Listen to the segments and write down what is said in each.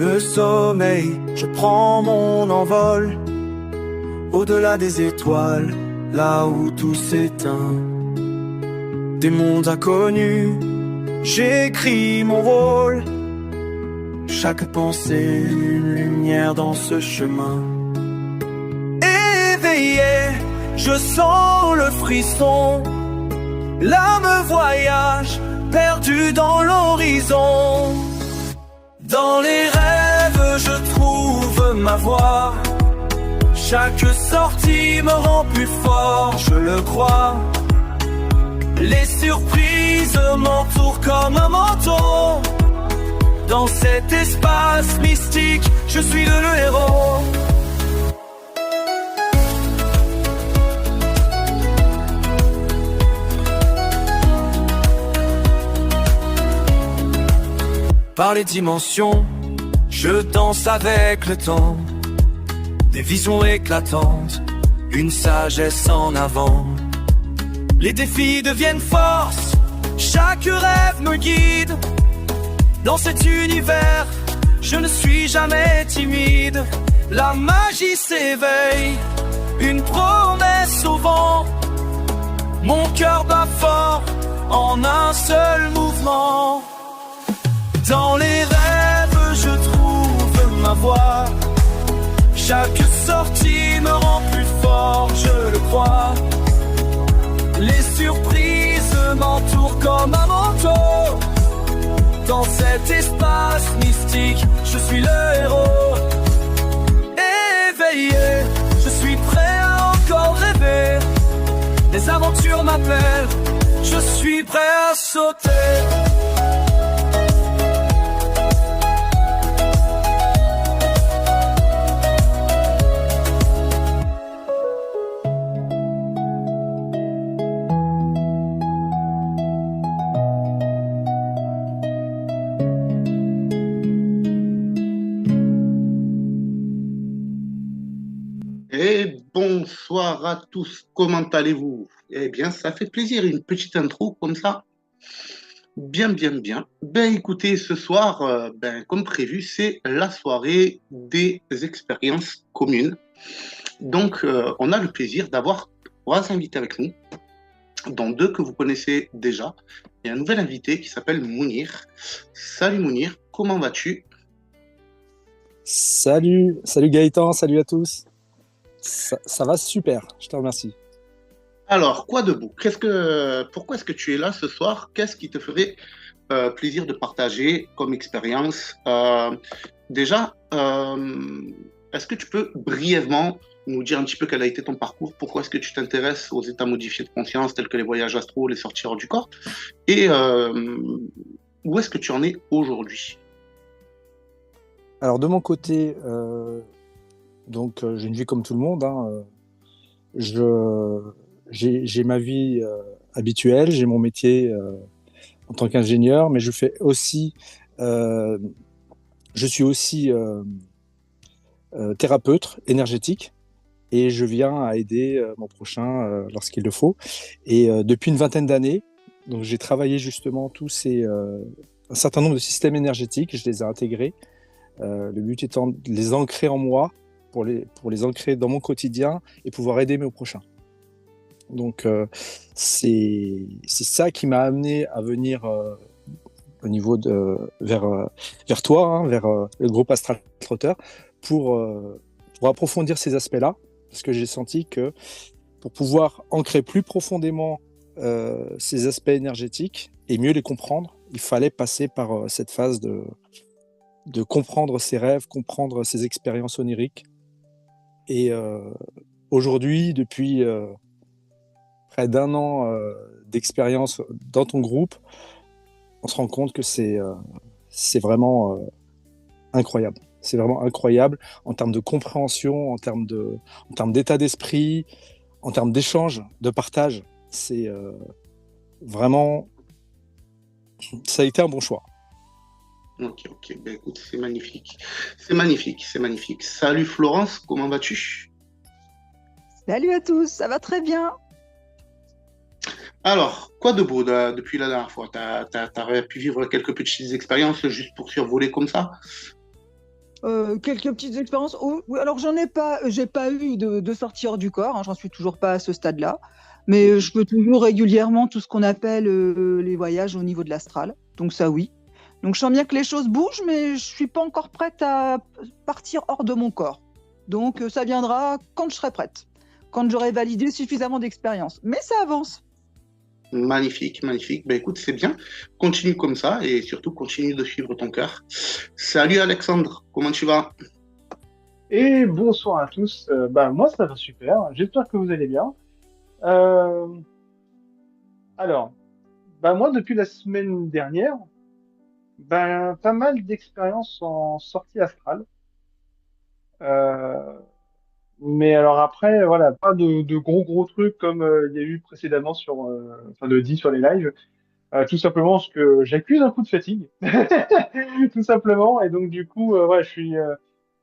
le sommeil, je prends mon envol, au-delà des étoiles, là où tout s'éteint. Des mondes inconnus, j'écris mon rôle. Chaque pensée, une lumière dans ce chemin. Éveillé, je sens le frisson. L'âme voyage, perdue dans l'horizon. Dans les rêves, je trouve ma voie. Chaque sortie me rend plus fort, je le crois. Les surprises m'entourent comme un manteau. Dans cet espace mystique, je suis le héros. Par les dimensions, je danse avec le temps. Des visions éclatantes, une sagesse en avant. Les défis deviennent force, chaque rêve me guide. Dans cet univers, je ne suis jamais timide. La magie s'éveille, une promesse au vent. Mon cœur bat fort, en un seul mouvement. Dans les rêves, je trouve ma voie. Chaque sortie me rend plus fort, je le crois. Les surprises m'entourent comme un manteau. Dans cet espace mystique, je suis le héros. Éveillé, je suis prêt à encore rêver. Les aventures m'appellent, je suis prêt à sauter. Et bonsoir à tous, comment allez-vous? Eh bien, ça fait plaisir, une petite intro comme ça. Bien. Ben écoutez, ce soir, comme prévu, c'est la soirée des expériences communes. Donc, on a le plaisir d'avoir 3 invités avec nous, dont 2 que vous connaissez déjà, et un nouvel invité qui s'appelle Mounir. Salut Mounir, comment vas-tu? Salut Gaëtan, salut à tous. Ça va super, je te remercie. Alors, quoi de beau? Pourquoi est-ce que tu es là ce soir? Qu'est-ce qui te ferait plaisir de partager comme expérience? Déjà, est-ce que tu peux brièvement nous dire un petit peu quel a été ton parcours? Pourquoi est-ce que tu t'intéresses aux états modifiés de conscience tels que les voyages astro, les sorties hors du corps? Et où est-ce que tu en es aujourd'hui? Alors, de mon côté, j'ai une vie comme tout le monde, hein. J'ai ma vie habituelle, j'ai mon métier en tant qu'ingénieur, mais je suis aussi thérapeute énergétique et je viens à aider mon prochain lorsqu'il le faut. Et depuis une vingtaine d'années, donc j'ai travaillé justement un certain nombre de systèmes énergétiques, je les ai intégrés. Le but étant de les ancrer en moi, pour les ancrer dans mon quotidien et pouvoir aider mes prochains. Donc, c'est ça qui m'a amené à venir au niveau vers toi, hein, vers le groupe Astral Trotter, pour approfondir ces aspects-là, parce que j'ai senti que pour pouvoir ancrer plus profondément ces aspects énergétiques et mieux les comprendre, il fallait passer par cette phase de comprendre ses rêves, comprendre ses expériences oniriques. Et aujourd'hui, depuis près d'1 an d'expérience dans ton groupe, on se rend compte que c'est vraiment incroyable. C'est vraiment incroyable en termes de compréhension, en termes d'état d'esprit, en termes d'échange, de partage. C'est vraiment... Ça a été un bon choix. Ok. Ben, écoute, c'est magnifique. Salut Florence, comment vas-tu? Salut à tous, ça va très bien. Alors, quoi de beau depuis la dernière fois? T'as pu vivre quelques petites expériences juste pour survoler comme ça? Quelques petites expériences. Oui, alors j'ai pas eu de sortie hors du corps, hein, j'en suis toujours pas à ce stade-là. Mais je peux toujours régulièrement tout ce qu'on appelle les voyages au niveau de l'astral. Donc ça, oui. Donc je sens bien que les choses bougent, mais je suis pas encore prête à partir hors de mon corps. Donc ça viendra quand je serai prête, quand j'aurai validé suffisamment d'expérience. Mais ça avance. Magnifique, magnifique. Ben écoute, c'est bien. Continue comme ça et surtout continue de suivre ton cœur. Salut Alexandre, comment tu vas? Et bonsoir à tous. Moi, ça va super. J'espère que vous allez bien. Euh, alors, moi, depuis la semaine dernière, pas mal d'expériences en sortie astrale. Euh, mais alors après, voilà, pas de gros trucs comme il y a eu précédemment de dit sur les lives. Tout simplement parce que j'accuse un coup de fatigue, tout simplement. Et donc du coup, je suis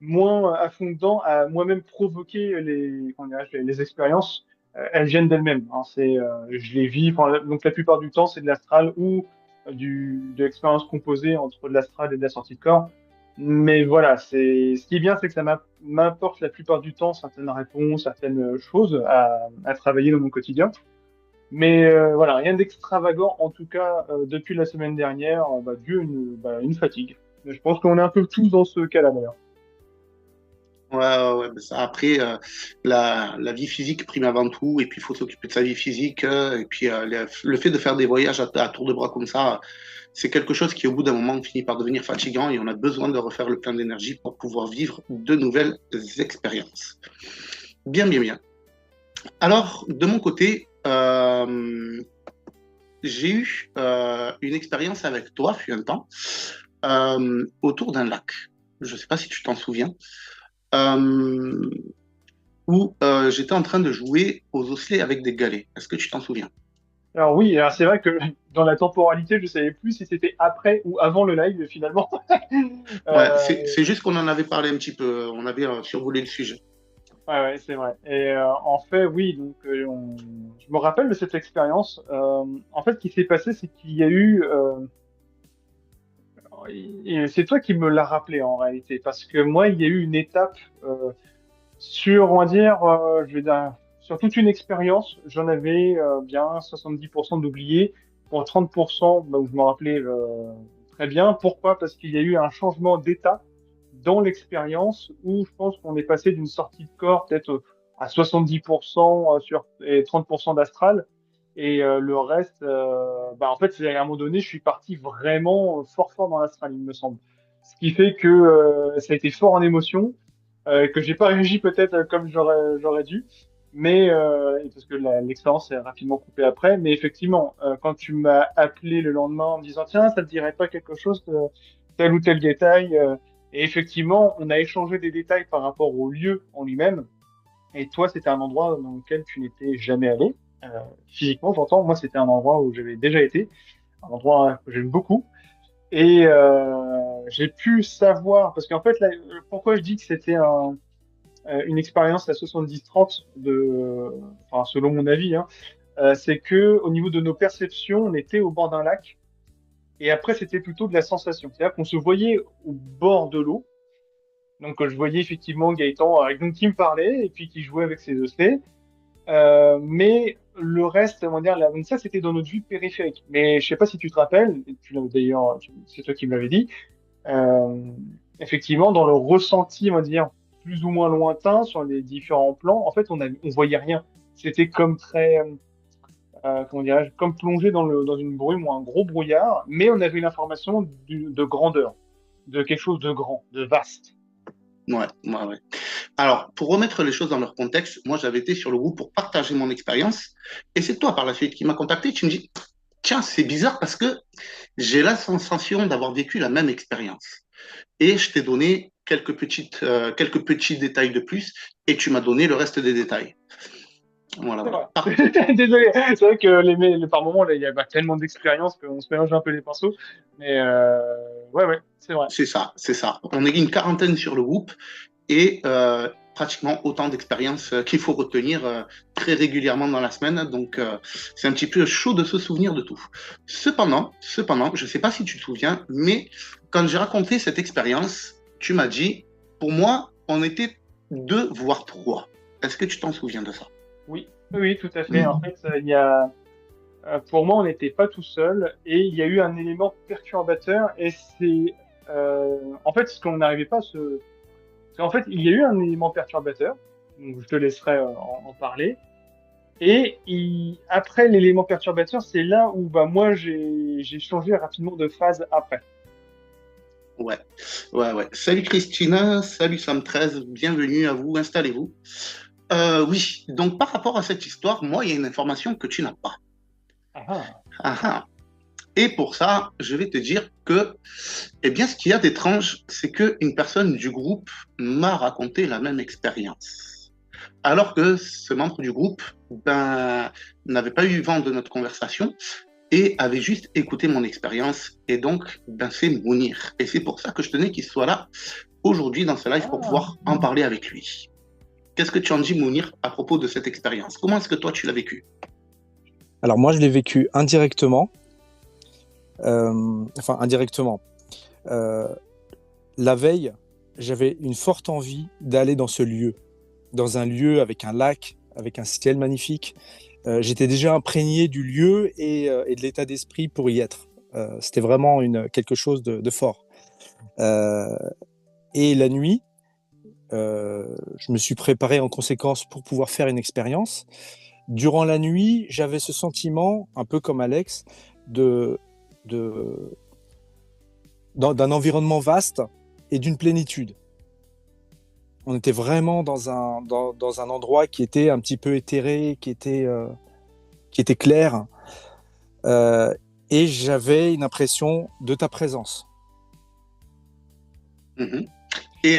moins à fond dedans, à moi-même provoquer les expériences. Elles viennent d'elles-mêmes. Hein. Je les vis. Enfin, donc la plupart du temps, c'est de l'astral ou de l'expérience composée entre de l'astral et de la sortie de corps. Mais voilà, ce qui est bien, c'est que ça m'apporte la plupart du temps certaines réponses, certaines choses à travailler dans mon quotidien. Mais voilà, rien d'extravagant, en tout cas, depuis la semaine dernière, dû à une fatigue. Mais je pense qu'on est un peu tous dans ce cas-là, d'ailleurs. Ouais, ben ça, après, la vie physique prime avant tout, et puis il faut s'occuper de sa vie physique, et puis le fait de faire des voyages à tour de bras comme ça, c'est quelque chose qui, au bout d'un moment, finit par devenir fatigant, et on a besoin de refaire le plein d'énergie pour pouvoir vivre de nouvelles expériences. Bien, bien, bien. Alors, de mon côté, j'ai eu une expérience avec toi, fut un temps, autour d'un lac. Je ne sais pas si tu t'en souviens. euh, où j'étais en train de jouer aux osselets avec des galets. Est-ce que tu t'en souviens? Alors oui, alors c'est vrai que dans la temporalité, je savais plus si c'était après ou avant le live, finalement. Ouais, Euh, c'est juste qu'on en avait parlé un petit peu, on avait survolé le sujet. ouais, c'est vrai. Et en fait, oui, donc je me rappelle de cette expérience. En fait, ce qui s'est passé, c'est qu'il y a eu... et c'est toi qui me l'as rappelé en réalité, parce que moi, il y a eu une étape sur, on va dire, je vais dire, sur toute une expérience, j'en avais bien 70% d'oubliés, pour 30%, où je me rappelais très bien. Pourquoi? Parce qu'il y a eu un changement d'état dans l'expérience où je pense qu'on est passé d'une sortie de corps peut-être à 70% et 30% d'astral. Et le reste, en fait, c'est à un moment donné, je suis parti vraiment fort dans l'astral, il me semble. Ce qui fait que ça a été fort en émotion, que j'ai pas réagi peut-être comme j'aurais dû, mais parce que l'expérience est rapidement coupée après. Mais effectivement, quand tu m'as appelé le lendemain en me disant tiens, ça te dirait pas quelque chose de tel ou tel détail, et effectivement, on a échangé des détails par rapport au lieu en lui-même. Et toi, c'était un endroit dans lequel tu n'étais jamais allé. Euh, Physiquement, j'entends. Moi, c'était un endroit où j'avais déjà été, un endroit que j'aime beaucoup. Et j'ai pu savoir, parce qu'en fait, là, pourquoi je dis que c'était une expérience à 70-30 enfin, selon mon avis, hein, c'est que au niveau de nos perceptions, on était au bord d'un lac, et après, c'était plutôt de la sensation. C'est-à-dire qu'on se voyait au bord de l'eau. Donc, je voyais effectivement Gaëtan donc, qui me parlait et puis qui jouait avec ses osselets. Mais le reste, on va dire, donc ça, c'était dans notre vue périphérique. Mais je sais pas si tu te rappelles, et d'ailleurs, c'est toi qui me l'avais dit, euh, effectivement, dans le ressenti, on va dire, plus ou moins lointain sur les différents plans, en fait, on voyait rien. C'était comme comment dirais-je, comme plongé dans une brume ou un gros brouillard, mais on avait une information de grandeur, de quelque chose de grand, de vaste. Ouais. Alors, pour remettre les choses dans leur contexte, moi j'avais été sur le groupe pour partager mon expérience, et c'est toi par la suite qui m'a contacté. Tu me dis, tiens, c'est bizarre parce que j'ai la sensation d'avoir vécu la même expérience. Et je t'ai donné quelques petits détails de plus, et tu m'as donné le reste des détails. Voilà, C'est voilà. vrai. Désolé, c'est vrai que par moments, là, il y a tellement d'expérience qu'on se mélange un peu les pinceaux. Mais ouais, c'est vrai. C'est ça, c'est ça. On est une quarantaine sur le groupe, et pratiquement autant d'expériences qu'il faut retenir très régulièrement dans la semaine. Donc, c'est un petit peu chaud de se souvenir de tout. Cependant, je ne sais pas si tu te souviens, mais quand j'ai raconté cette expérience, tu m'as dit, pour moi, on était 2, voire 3. Est-ce que tu t'en souviens de ça? Oui, oui, tout à fait. En fait, pour moi, on n'était pas tout seul et il y a eu un élément perturbateur et en fait, ce qu'on n'arrivait pas à se, en fait, il y a eu un élément perturbateur. Donc, je te laisserai en parler. Et après l'élément perturbateur, c'est là où bah, moi j'ai changé rapidement de phase après. Ouais, ouais. Salut Christina, salut Sam13, bienvenue à vous, installez-vous. Oui, donc par rapport à cette histoire, moi, il y a une information que tu n'as pas. Ah, ah. Ah, ah. Et pour ça, je vais te dire que, eh bien, ce qu'il y a d'étrange, c'est qu'une personne du groupe m'a raconté la même expérience. Alors que ce membre du groupe, ben, n'avait pas eu vent de notre conversation et avait juste écouté mon expérience. Et donc, ben, c'est Mounir. Et c'est pour ça que je tenais qu'il soit là aujourd'hui dans ce live pour pouvoir en parler avec lui. Qu'est-ce que tu en dis, Mounir, à propos de cette expérience? Comment est-ce que toi, tu l'as vécu? Alors moi, je l'ai vécu indirectement. Enfin, indirectement. La veille, j'avais une forte envie d'aller dans ce lieu, dans un lieu avec un lac, avec un ciel magnifique. J'étais déjà imprégné du lieu et de l'état d'esprit pour y être. C'était vraiment quelque chose de fort. Et la nuit, je me suis préparé en conséquence pour pouvoir faire une expérience. Durant la nuit, j'avais ce sentiment, un peu comme Alex, d'un environnement vaste et d'une plénitude. On était vraiment dans un endroit qui était un petit peu éthéré, qui était clair. Et j'avais une impression de ta présence. Mhm. Et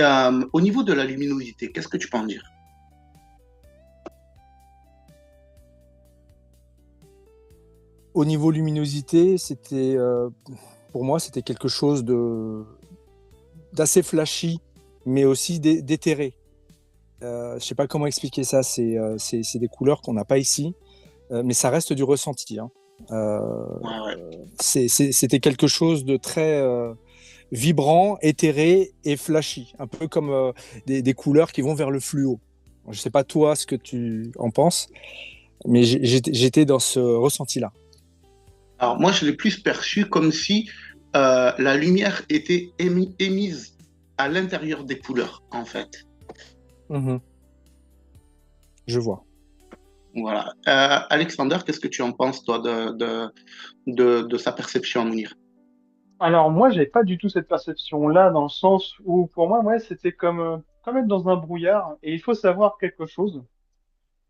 au niveau de la luminosité, qu'est-ce que tu peux en dire? Au niveau luminosité, pour moi, c'était quelque chose d'assez flashy, mais aussi d'éthéré. Je ne sais pas comment expliquer ça. C'est des couleurs qu'on n'a pas ici, mais ça reste du ressenti. Hein. Ouais. C'était quelque chose de très vibrant, éthéré et flashy, un peu comme des couleurs qui vont vers le fluo. Je ne sais pas toi ce que tu en penses, mais j'étais dans ce ressenti-là. Alors moi, je l'ai plus perçu comme si la lumière était émise à l'intérieur des couleurs, en fait. Mmh. Je vois. Voilà. Alexander, qu'est-ce que tu en penses, toi, de sa perception à Mounir? Alors moi, j'avais pas du tout cette perception-là dans le sens où pour moi, ouais, c'était comme être dans un brouillard. Et il faut savoir quelque chose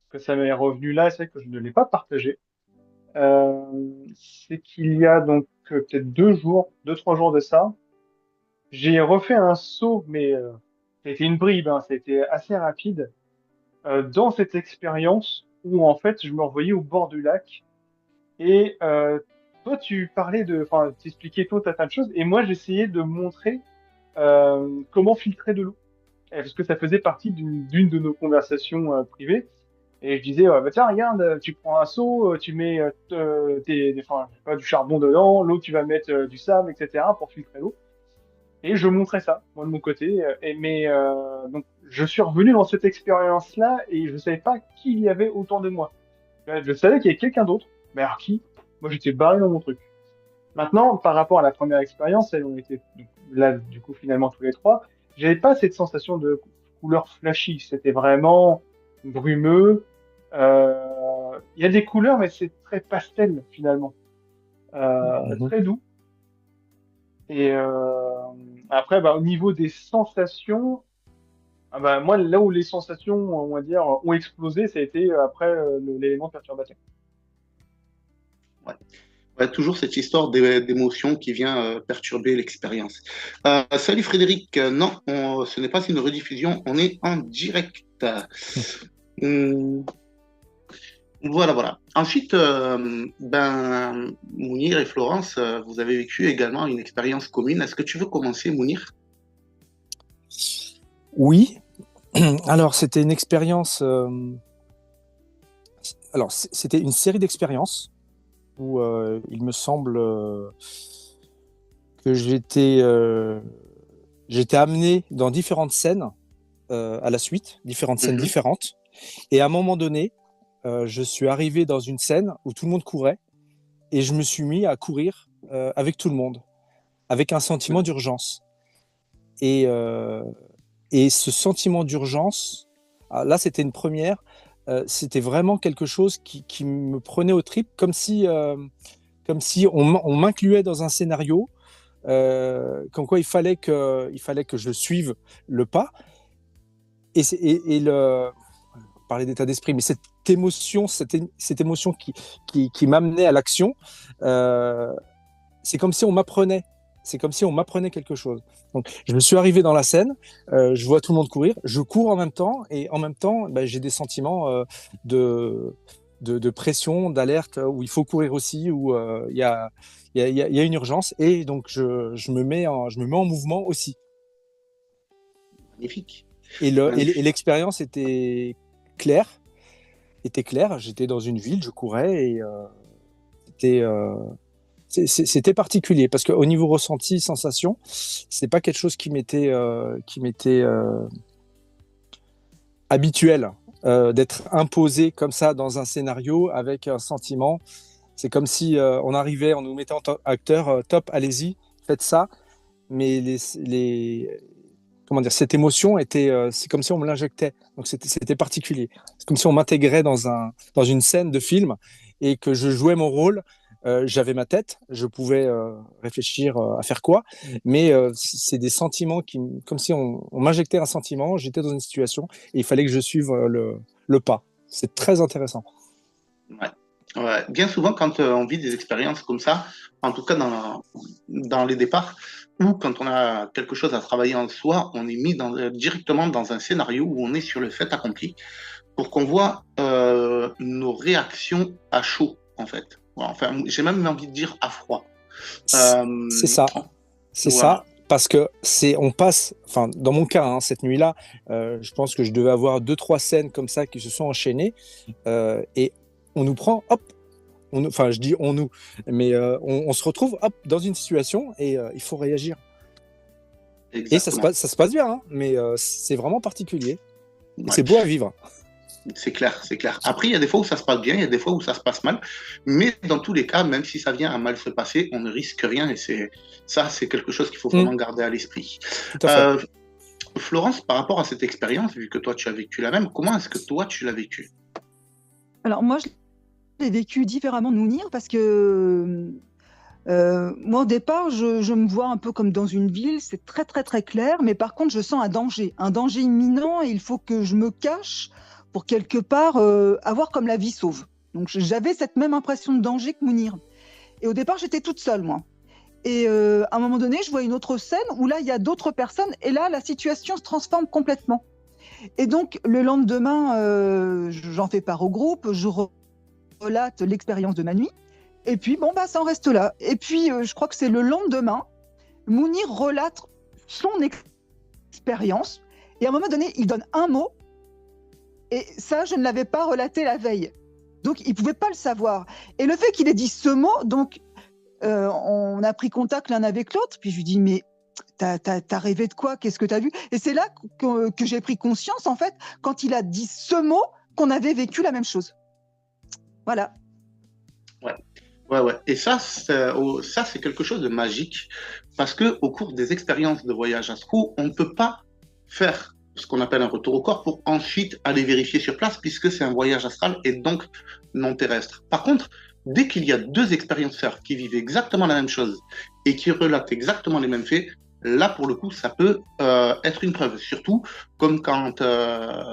que ça m'est revenu là, c'est que je ne l'ai pas partagé. C'est qu'il y a donc peut-être 2 jours, 2, 3 jours de ça, j'ai refait un saut, mais ça a été une bribe, hein, ça a été assez rapide, dans cette expérience où en fait je me revoyais au bord du lac et toi tu parlais enfin t'expliquais tout un tas de choses et moi j'essayais de montrer comment filtrer de l'eau. Parce que ça faisait partie d'une de nos conversations privées. Et je disais, bah tiens, regarde, tu prends un seau, tu mets enfin, je sais pas, du charbon dedans, l'eau, tu vas mettre du sable, etc., pour filtrer l'eau. Et je montrais ça, moi, de mon côté. Donc, je suis revenu dans cette expérience-là et je savais pas qui il y avait autour de moi. Je savais qu'il y avait quelqu'un d'autre, mais alors qui? Moi, j'étais barré dans mon truc. Maintenant, par rapport à la première expérience, on était donc, là, du coup, finalement, tous les trois, j'avais pas cette sensation de couleur flashy. C'était vraiment brumeux. Il y a des couleurs, mais c'est très pastel, finalement. Très doux. Et après, bah, au niveau des sensations, ah bah, moi, là où les sensations, on va dire, ont explosé, ça a été après l'élément perturbateur. Ouais. Ouais, toujours cette histoire d'émotion qui vient perturber l'expérience. Salut Frédéric, non, ce n'est pas une rediffusion, on est en direct. Hum, voilà. Ensuite, ben, Mounir et Florence, vous avez vécu également une expérience commune. Est-ce que tu veux commencer, Mounir? Oui. Alors, c'était une expérience. Alors, c'était une série d'expériences où il me semble que j'étais amené dans différentes scènes à la suite, différentes scènes Mhm. différentes. Et à un moment donné, je suis arrivé dans une scène où tout le monde courait et je me suis mis à courir avec tout le monde, avec un sentiment d'urgence. Et, euh, et ce sentiment d'urgence, là, c'était une première. C'était vraiment quelque chose qui me prenait aux tripes, comme si on m'incluait dans un scénario, comme quoi il fallait que je suive le pas. Et parler d'état d'esprit, mais cette émotion qui m'amenait à l'action, euh, c'est comme si on m'apprenait. C'est comme si on m'apprenait quelque chose. Donc, je me suis arrivé dans la scène, je vois tout le monde courir, je cours en même temps, et en même temps, bah, j'ai des sentiments de, de pression, d'alerte, où il faut courir aussi, où il y a une urgence, et donc je me mets en mouvement aussi. Magnifique. Et Magnifique. l'expérience claire, était claire. J'étais dans une ville, je courais, et c'était c'était particulier parce qu'au niveau ressenti, sensation, c'est pas quelque chose qui m'était habituel d'être imposé comme ça dans un scénario avec un sentiment. C'est comme si on arrivait, on nous mettait en acteur, top, allez-y, faites ça, mais comment dire, cette émotion était, c'est comme si on me l'injectait. Donc c'était particulier. C'est comme si on m'intégrait dans une scène de film et que je jouais mon rôle. J'avais ma tête, je pouvais réfléchir à faire quoi, mais c'est des sentiments comme si on m'injectait un sentiment, j'étais dans une situation et il fallait que je suive le pas. C'est très intéressant. Ouais. Ouais. Bien souvent, quand on vit des expériences comme ça, en tout cas dans les départs, ou quand on a quelque chose à travailler en soi, on est mis directement dans un scénario où on est sur le fait accompli pour qu'on voit nos réactions à chaud, en fait. Ouais, enfin, j'ai même envie de dire à froid. C'est Euh, ça. C'est voilà, ça, parce que on passe, enfin, dans mon cas, hein, cette nuit-là, je pense que je devais avoir deux, trois scènes comme ça qui se sont enchaînées, et on nous prend, hop, enfin, je dis on nous, mais on se retrouve, hop, dans une situation et il faut réagir. Et exactement. ça se passe bien, hein, mais c'est vraiment particulier. Et Ouais. c'est beau à vivre. C'est clair, c'est clair. Après, il y a des fois où ça se passe bien, il y a des fois où ça se passe mal. Mais dans tous les cas, même si ça vient à mal se passer, on ne risque rien. Et c'est quelque chose qu'il faut Mm, vraiment garder à l'esprit. tout à fait. Euh, Florence, par rapport à cette expérience, vu que toi tu as vécu la même, comment est-ce que toi tu l'as vécu? Alors moi, je l'ai vécu différemment de Mounir parce que moi, au départ, je me vois un peu comme dans une ville, c'est très très très clair, mais par contre, je sens un danger imminent, et il faut que je me cache pour quelque part avoir comme la vie sauve. Donc j'avais cette même impression de danger que Mounir. Et au départ, j'étais toute seule, moi. Et à un moment donné, je vois une autre scène où là, il y a d'autres personnes, et là, la situation se transforme complètement. Et donc, le lendemain, j'en fais part au groupe, je relate l'expérience de ma nuit. Et puis, bon, bah, ça en reste là. Et puis, je crois que c'est le lendemain, Mounir relate son expérience. Et à un moment donné, il donne un mot. Et ça, je ne l'avais pas relaté la veille. Donc, il ne pouvait pas le savoir. Et le fait qu'il ait dit ce mot, donc, on a pris contact l'un avec l'autre. Puis je lui dis, mais t'as rêvé de quoi? Qu'est-ce que t'as vu? Et c'est là que j'ai pris conscience, en fait, quand il a dit ce mot, qu'on avait vécu la même chose. Voilà. Ouais, ouais, ouais. Et ça, c'est quelque chose de magique parce que au cours des expériences de voyage astro, on ne peut pas faire ce qu'on appelle un retour au corps pour ensuite aller vérifier sur place puisque c'est un voyage astral et donc non terrestre. Par contre, dès qu'il y a deux expérienceurs qui vivent exactement la même chose et qui relatent exactement les mêmes faits, là, pour le coup, ça peut être une preuve. Surtout comme quand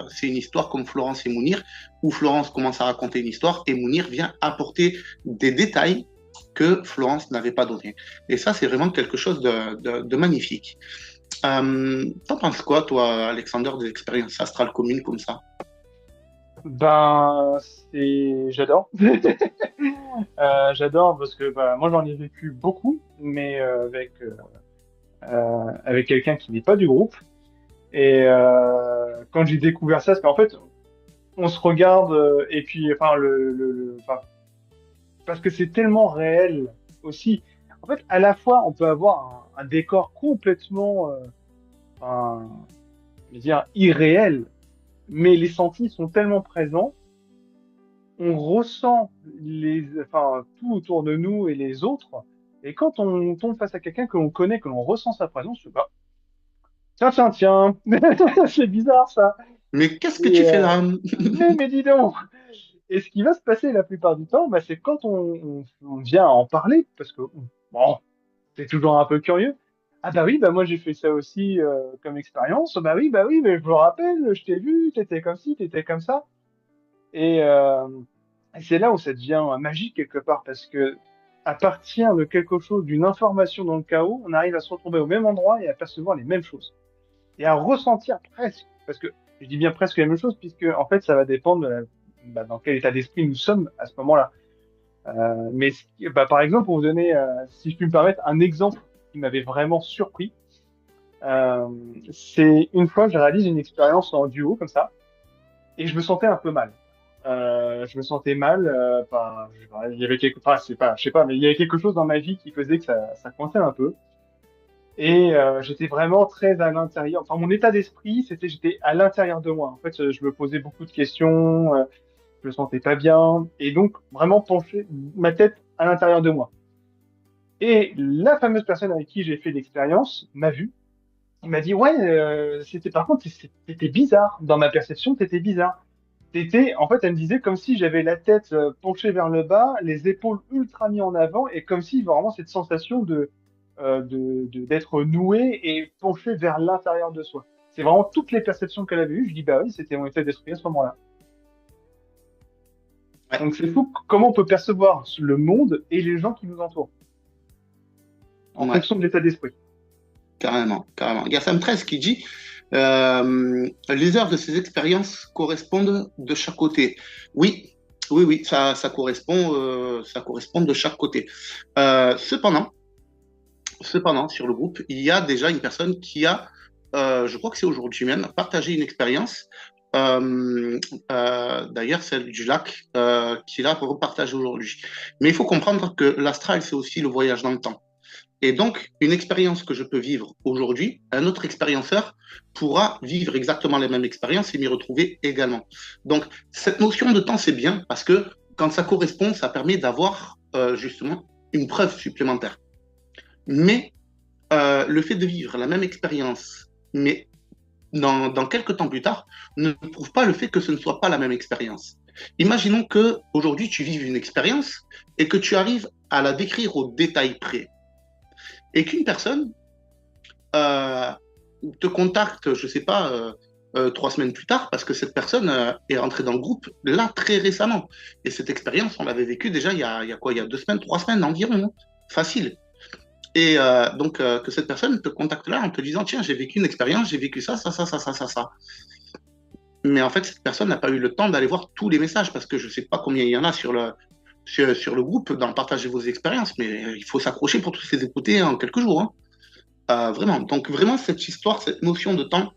c'est une histoire comme Florence et Mounir, où Florence commence à raconter une histoire et Mounir vient apporter des détails que Florence n'avait pas donnés. Et ça, c'est vraiment quelque chose de magnifique. T'en penses quoi, toi, Alexander, des expériences astrales communes comme ça? Ben, j'adore. J'adore parce que bah, moi j'en ai vécu beaucoup, mais avec quelqu'un qui n'est pas du groupe. Et quand j'ai découvert ça, parce qu'en fait, on se regarde et puis, enfin, enfin, parce que c'est tellement réel aussi. En fait, à la fois, on peut avoir un décor complètement enfin, je veux dire, irréel, mais les sentis sont tellement présents, on ressent tout autour de nous et les autres. Et quand on tombe face à quelqu'un que l'on connaît, que l'on ressent sa présence, bah, tiens, tiens, tiens, c'est bizarre ça. Mais qu'est-ce que tu Et, fais là? mais dis donc. Et ce qui va se passer la plupart du temps, bah, c'est quand on vient en parler, parce que bon, c'est toujours un peu curieux. Ah bah oui, bah moi j'ai fait ça aussi comme expérience. Bah oui, mais je me rappelle, je t'ai vu, t'étais comme ci, t'étais comme ça. Et c'est là où ça devient magique quelque part, parce que à partir de quelque chose, d'une information dans le chaos, on arrive à se retrouver au même endroit et à percevoir les mêmes choses. Et à ressentir presque, parce que je dis bien presque la même chose, puisque en fait ça va dépendre dans quel état d'esprit nous sommes à ce moment-là. Par exemple, pour vous donner, si je puis me permettre, un exemple qui m'avait vraiment surpris, euh, c'est une fois je réalise une expérience en duo comme ça, et je me sentais un peu mal. Je me sentais mal, il y avait c'est pas, je sais pas, mais il y avait quelque chose dans ma vie qui faisait que ça coinçait un peu. Et j'étais vraiment très à l'intérieur. Enfin, mon état d'esprit, j'étais à l'intérieur de moi. En fait, je me posais beaucoup de questions, je me sentais pas bien, et donc vraiment pencher ma tête à l'intérieur de moi. Et la fameuse personne avec qui j'ai fait l'expérience m'a vu. Il m'a dit, ouais, par contre, c'était bizarre. Dans ma perception, t'étais bizarre. En fait, elle me disait comme si j'avais la tête penchée vers le bas, les épaules ultra mis en avant, et comme si vraiment cette sensation d'être noué et penché vers l'intérieur de soi. C'est vraiment toutes les perceptions qu'elle avait eues. Je dis, bah oui, c'était mon état d'esprit à ce moment-là. Ouais, Donc c'est fou comment on peut percevoir le monde et les gens qui nous entourent en ouais, fonction de l'état d'esprit. carrément, carrément. Il y a Sam 13 qui dit les heures de ces expériences correspondent de chaque côté. Oui, oui, oui, ça correspond de chaque côté. Cependant, sur le groupe, il y a déjà une personne qui a, je crois que c'est aujourd'hui même, partagé une expérience. D'ailleurs, celle du lac, qu'il a repartagé aujourd'hui. Mais il faut comprendre que l'astral, c'est aussi le voyage dans le temps. Et donc, une expérience que je peux vivre aujourd'hui, un autre expérienceur pourra vivre exactement les mêmes expériences et m'y retrouver également. Donc, cette notion de temps, c'est bien parce que quand ça correspond, ça permet d'avoir justement une preuve supplémentaire. Mais le fait de vivre la même expérience, mais dans quelques temps plus tard, ne prouve pas le fait que ce ne soit pas la même expérience. Imaginons que aujourd'hui tu vives une expérience et que tu arrives à la décrire au détail près et qu'une personne euh, te contacte, je ne sais pas, 3 semaines plus tard, parce que cette personne est rentrée dans le groupe là très récemment. Et cette expérience, on l'avait vécue déjà il y a quoi, il y a 2 semaines, 3 semaines environ, hein, facile. Et que cette personne te contacte là en te disant, tiens, j'ai vécu une expérience, j'ai vécu ça, ça, ça, ça, ça, ça, ça. Mais en fait, cette personne n'a pas eu le temps d'aller voir tous les messages parce que je ne sais pas combien il y en a sur le groupe dans partager vos expériences, mais il faut s'accrocher pour tous les écouter en quelques jours, hein. Vraiment. Donc, vraiment, cette histoire, cette notion de temps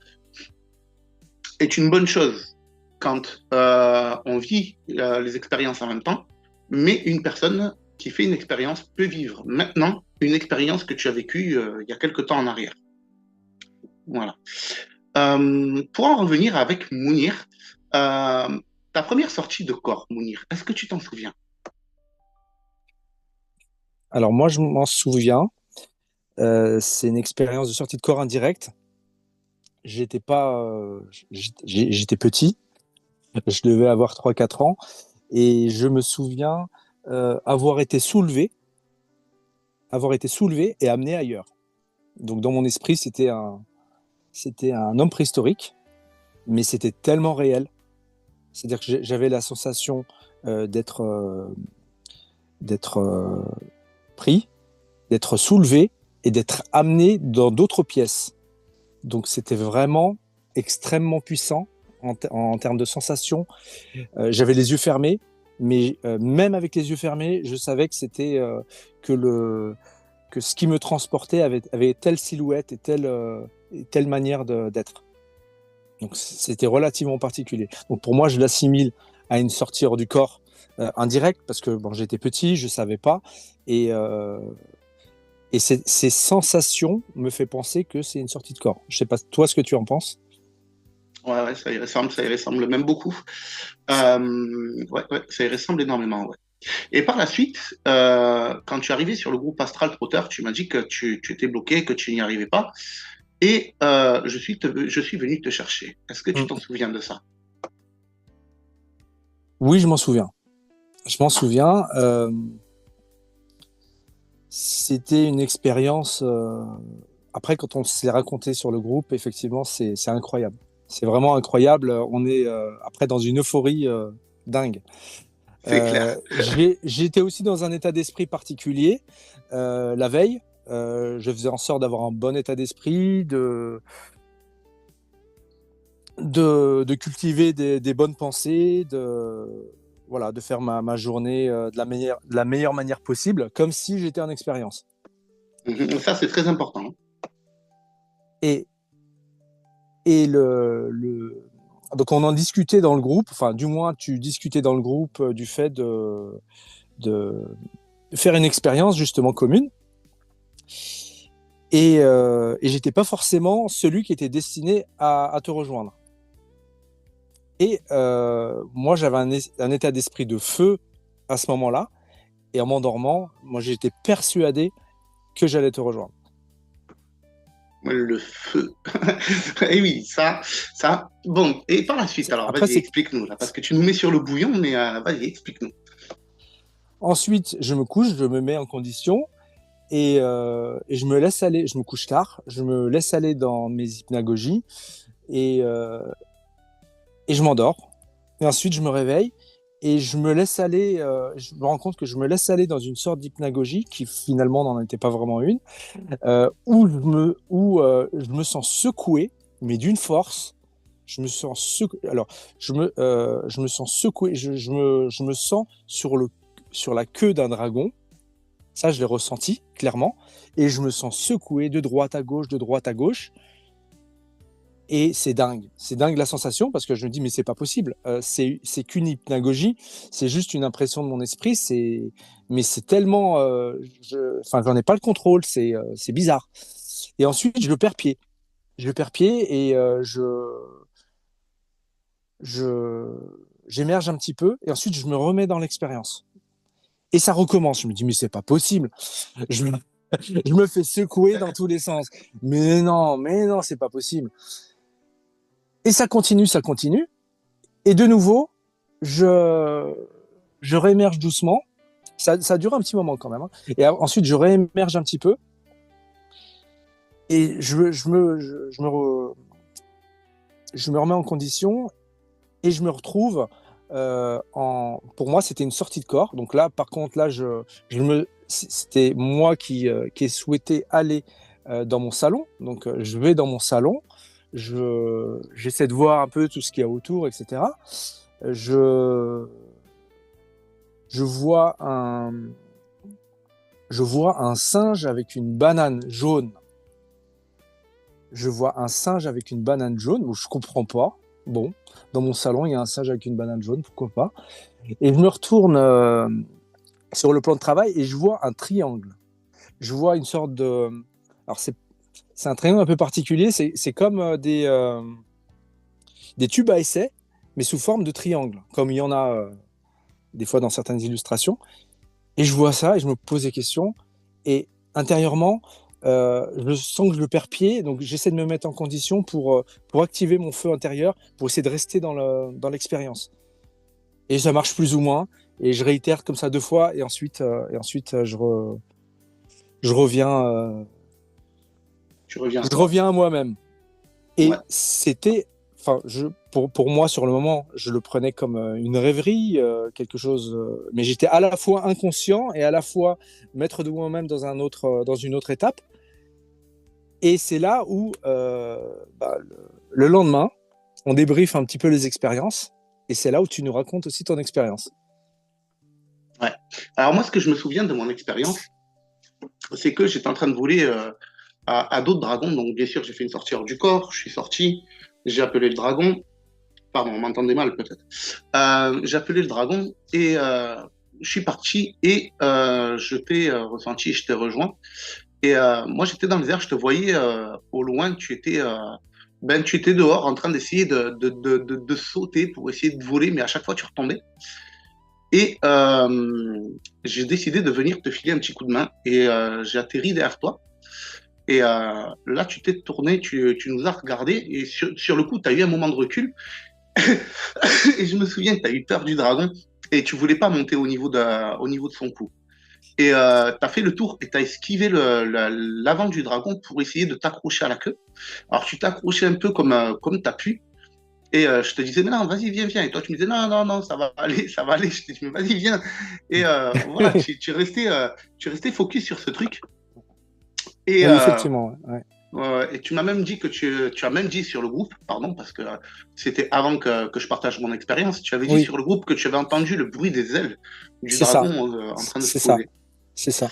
est une bonne chose quand on vit les expériences en même temps, mais une personne qui fait une expérience peut vivre maintenant une expérience que tu as vécue il y a quelque temps en arrière. Voilà. Pour en revenir avec Mounir, ta première sortie de corps, Mounir, est-ce que tu t'en souviens? Alors moi, je m'en souviens. C'est une expérience de sortie de corps indirecte. J'étais pas, j'étais petit. Je devais avoir 3-4 ans. Et je me souviens avoir été soulevé et amené ailleurs. Donc dans mon esprit, c'était un homme préhistorique, mais c'était tellement réel. C'est-à-dire que j'avais la sensation d'être pris, d'être soulevé et d'être amené dans d'autres pièces. Donc c'était vraiment extrêmement puissant en termes de sensations. J'avais les yeux fermés, mais même avec les yeux fermés, je savais que c'était que ce qui me transportait avait telle silhouette et telle manière d'être. Donc c'était relativement particulier. Donc pour moi, je l'assimile à une sortie hors du corps indirecte parce que bon, j'étais petit, je savais pas et Et ces sensations me fait penser que c'est une sortie de corps. Je sais pas, toi, ce que tu en penses? Ouais, ça y ressemble même beaucoup. Ça y ressemble énormément, ouais. Et par la suite, quand tu es arrivé sur le groupe Astral Trotter, tu m'as dit que tu étais bloqué, que tu n'y arrivais pas. Et je suis venu te chercher. Est-ce que tu Mm. t'en souviens de ça? Oui, je m'en souviens. Je m'en souviens. C'était une expérience. Après, quand on s'est raconté sur le groupe, effectivement, c'est incroyable. C'est vraiment incroyable. On est après dans une euphorie dingue. C'est clair. J'étais aussi dans un état d'esprit particulier la veille. Je faisais en sorte d'avoir un bon état d'esprit, de cultiver des bonnes pensées, voilà, de faire ma journée de la meilleure manière possible, comme si j'étais en expérience. Ça, c'est très important. Et, et donc on en discutait dans le groupe, enfin du moins tu discutais dans le groupe du fait de faire une expérience justement commune. Et j'étais pas forcément celui qui était destiné à te rejoindre. Et moi, j'avais un état d'esprit de feu à ce moment-là. Et en m'endormant, moi, j'étais persuadé que j'allais te rejoindre. Le feu. Et oui, ça. Bon, et par la suite, alors, Après, vas-y, explique-nous, là, parce que tu nous mets sur le bouillon, mais vas-y, explique-nous. Ensuite, je me couche, je me mets en condition et je me laisse aller. Je me couche tard, je me laisse aller dans mes hypnagogies et je m'endors. Et ensuite, je me réveille et je me laisse aller. Je me rends compte que je me laisse aller dans une sorte d'hypnagogie qui finalement n'en était pas vraiment une, je me sens secoué, mais d'une force. Je me sens secoué. Alors, je me sens secoué. Je me sens sur la queue d'un dragon. Ça, je l'ai ressenti clairement. Et je me sens secoué de droite à gauche, de droite à gauche. Et c'est dingue. C'est dingue la sensation parce que je me dis, mais c'est pas possible. C'est qu'une hypnagogie. C'est juste une impression de mon esprit. Mais c'est tellement. Enfin, j'en ai pas le contrôle. C'est bizarre. Et ensuite, je le perds pied. Je le perds pied et j'émerge un petit peu. Et ensuite, je me remets dans l'expérience. Et ça recommence. Je me dis, mais c'est pas possible. Je me, je me fais secouer dans tous les sens. Mais non, c'est pas possible. Et ça continue, ça continue. Et de nouveau, je réémerge doucement. Ça dure un petit moment quand même. Hein. Et ensuite, je réémerge un petit peu. Et je me remets en condition et je me retrouve pour moi, c'était une sortie de corps. Donc là, par contre, là, c'était moi qui ai souhaité aller dans mon salon. Donc, je vais dans mon salon. J'essaie de voir un peu tout ce qu'il y a autour, etc. Je vois un singe avec une banane jaune. Je vois un singe avec une banane jaune, où je comprends pas. Bon, dans mon salon, il y a un singe avec une banane jaune, pourquoi pas. Et je me retourne sur le plan de travail et je vois un triangle. Je vois une sorte de... Alors, c'est un triangle un peu particulier. C'est comme des tubes à essai, mais sous forme de triangle, comme il y en a des fois dans certaines illustrations. Et je vois ça et je me pose des questions. Et intérieurement, je sens que je le perds pied, donc j'essaie de me mettre en condition pour activer mon feu intérieur, pour essayer de rester dans l'expérience. Et ça marche plus ou moins, et je réitère comme ça 2 fois, et ensuite je reviens, Tu reviens. je reviens à moi-même. Et Ouais. c'était, enfin, pour moi sur le moment, je le prenais comme une rêverie, quelque chose, mais j'étais à la fois inconscient et à la fois maître de moi-même dans une autre étape. Et c'est là où, le lendemain, on débriefe un petit peu les expériences. Et c'est là où tu nous racontes aussi ton expérience. Ouais. Alors moi, ce que je me souviens de mon expérience, c'est que j'étais en train de voler à d'autres dragons. Donc bien sûr, j'ai fait une sortie hors du corps. Je suis sorti, j'ai appelé le dragon. Pardon, on m'entendait mal peut-être. J'ai appelé le dragon et je suis parti et je t'ai ressenti, je t'ai rejoint. Et moi, j'étais dans les airs, je te voyais au loin, tu étais dehors en train d'essayer de sauter pour essayer de voler, mais à chaque fois, tu retombais. Et j'ai décidé de venir te filer un petit coup de main et j'ai atterri derrière toi. Et là, tu t'es tourné, tu nous as regardé et sur le coup, tu as eu un moment de recul. Et je me souviens que tu as eu peur du dragon et tu voulais pas monter au niveau de son cou. Et tu as fait le tour et tu as esquivé l'avant du dragon pour essayer de t'accrocher à la queue. Alors, tu t'es accroché un peu comme tu as pu. Et je te disais, mais non, vas-y, viens, viens. Et toi, tu me disais, non, non, non, ça va aller, ça va aller. Je te dis, mais vas-y, viens. Et voilà, tu restais focus sur ce truc. Et, Oui, effectivement. Ouais. ouais, ouais. Et tu m'as même dit tu as même dit sur le groupe, pardon, parce que c'était avant que je partage mon expérience, tu avais dit Oui, sur le groupe que tu avais entendu le bruit des ailes du c'est ça. dragon en train de se C'est ça. poser. C'est ça.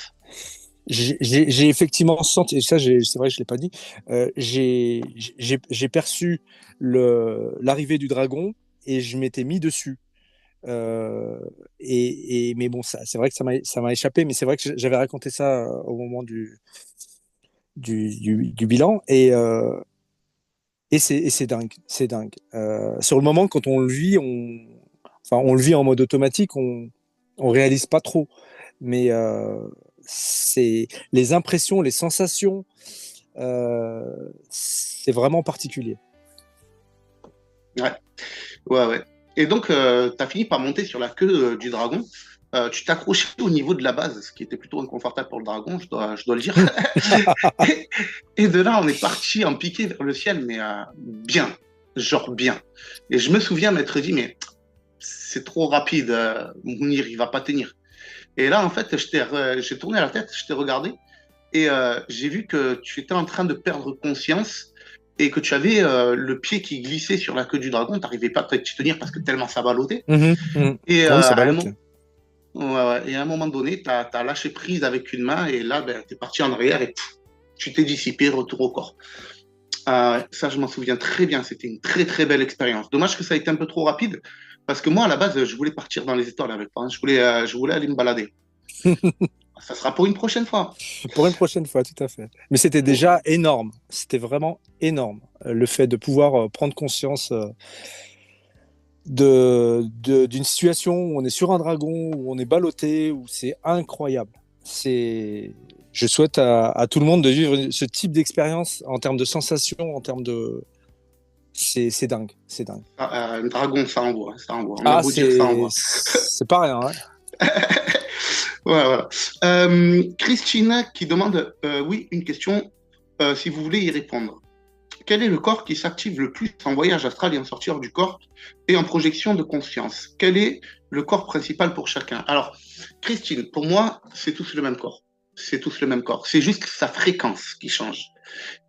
J'ai effectivement senti, et ça, c'est vrai que je l'ai pas dit, j'ai perçu l'arrivée du dragon et je m'étais mis dessus. Mais bon, c'est vrai que ça m'a échappé, mais c'est vrai que j'avais raconté ça au moment du bilan et c'est dingue, c'est dingue. Sur le moment, quand on le vit, enfin, on le vit en mode automatique, on réalise pas trop, mais c'est les impressions, les sensations, c'est vraiment particulier. Ouais, ouais, ouais. Et donc, tu as fini par monter sur la queue du dragon. Tu t'accrochais au niveau de la base, ce qui était plutôt inconfortable pour le dragon, je dois le dire. Et de là, on est parti en piqué vers le ciel, mais bien, genre bien. Et je me souviens m'être dit, mais c'est trop rapide, Mounir, il va pas tenir. Et là, en fait, j'ai tourné la tête, je t'ai regardé, et j'ai vu que tu étais en train de perdre conscience et que tu avais le pied qui glissait sur la queue du dragon, tu n'arrivais pas à te tenir parce que tellement ça ballottait. Mhm, mhm. Et Oui, ça à un ballotte. moment, ouais, ouais, et à un moment donné, tu as lâché prise avec une main et là, ben, tu es parti en arrière et tu t'es dissipé, retour au corps. Ça, je m'en souviens très bien. C'était une très, très belle expérience. Dommage que ça a été un peu trop rapide parce que moi, à la base, je voulais partir dans les étoiles avec toi, hein. Je voulais aller me balader. Ça sera pour une prochaine fois. Pour une prochaine fois, tout à fait. Mais c'était déjà énorme. C'était vraiment énorme. Le fait de pouvoir prendre conscience d'une situation où on est sur un dragon, où on est ballotté, où c'est incroyable. Je souhaite à tout le monde de vivre ce type d'expérience en termes de sensations, en termes de. C'est dingue, c'est dingue. Un dragon, ça envoie, hein, ça envoie. On a Ah, beau dire ça envoie. c'est pas rien, hein. Ouais, voilà. Christina qui demande, oui, une question, si vous voulez y répondre. Quel est le corps qui s'active le plus en voyage astral et en sortie hors du corps et en projection de conscience? Quel est le corps principal pour chacun? Alors, Christine, pour moi, c'est tous le même corps. C'est tous le même corps. C'est juste sa fréquence qui change.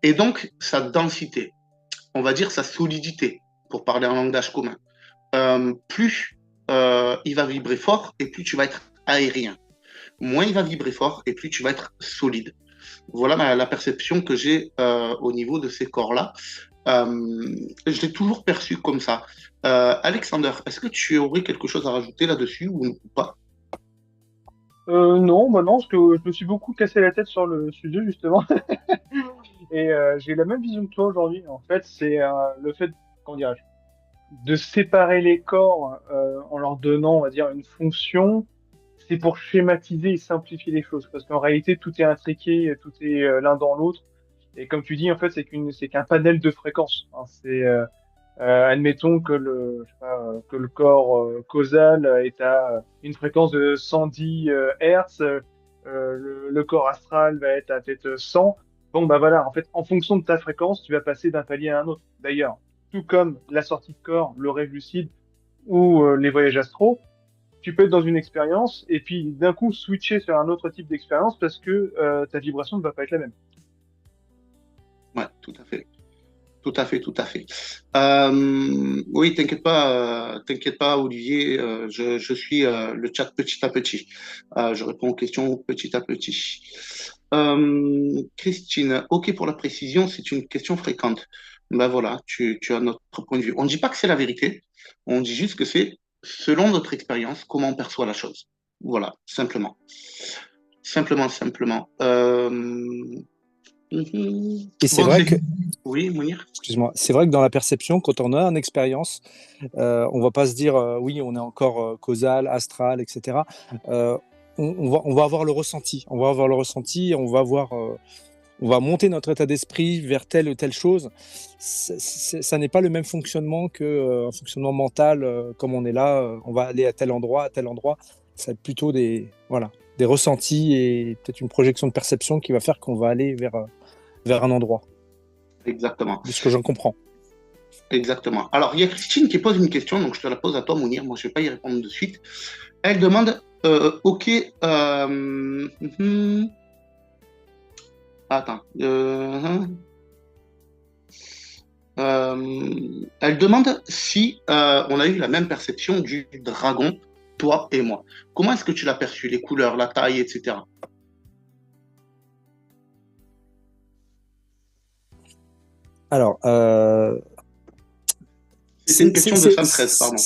Et donc, sa densité, on va dire sa solidité, pour parler en langage commun. Plus il va vibrer fort et plus tu vas être aérien. Moins il va vibrer fort et plus tu vas être solide. Voilà la perception que j'ai au niveau de ces corps-là. Je l'ai toujours perçu comme ça. Alexander, est-ce que tu aurais quelque chose à rajouter là-dessus ou pas? Non, bah non, parce que je me suis beaucoup cassé la tête sur le sujet, justement. Et j'ai la même vision que toi aujourd'hui. En fait, c'est le fait, comment dirais-je, de séparer les corps en leur donnant, on va dire, une fonction. C'est pour schématiser et simplifier les choses. Parce qu'en réalité, tout est intriqué, tout est l'un dans l'autre. Et comme tu dis, en fait, c'est qu'un panel de fréquences, hein. Admettons que je sais pas, que le corps causal est à une fréquence de 110 Hertz, le corps astral va être à peut-être 100. Bon, bah voilà, en fait, en fonction de ta fréquence, tu vas passer d'un palier à un autre. D'ailleurs, tout comme la sortie de corps, le rêve lucide ou les voyages astraux, tu peux être dans une expérience et puis d'un coup switcher sur un autre type d'expérience parce que ta vibration ne va pas être la même. Ouais, tout à fait. Tout à fait, tout à fait. Oui, t'inquiète pas, Olivier. Je suis le chat petit à petit. Je réponds aux questions petit à petit. Christine, ok pour la précision, c'est une question fréquente. Ben voilà, tu as notre point de vue. On ne dit pas que c'est la vérité, on dit juste que c'est selon notre expérience comment on perçoit la chose. Voilà, simplement. Simplement. Et c'est Bon, vrai que, oui, Mounir. excuse-moi, c'est vrai que dans la perception, quand on a une expérience, on va pas se dire oui, on est encore causal, astral, etc. Euh, on va avoir le ressenti. On va avoir le ressenti, on va monter notre état d'esprit vers telle ou telle chose. Ça n'est pas le même fonctionnement qu'un fonctionnement mental, comme on est là, on va aller à tel endroit, à tel endroit. C'est plutôt des ressentis et peut-être une projection de perception qui va faire qu'on va aller vers un endroit, Exactement. de ce que j'en comprends. Exactement. Alors, il y a Christine qui pose une question, donc je te la pose à toi, Mounir. Moi, je ne vais pas y répondre de suite. Elle demande, OK, attends. Elle demande si on a eu la même perception du dragon, toi et moi. Comment est-ce que tu l'as perçu, les couleurs, la taille, etc. Alors, C'est une question de Sam 13, pardon.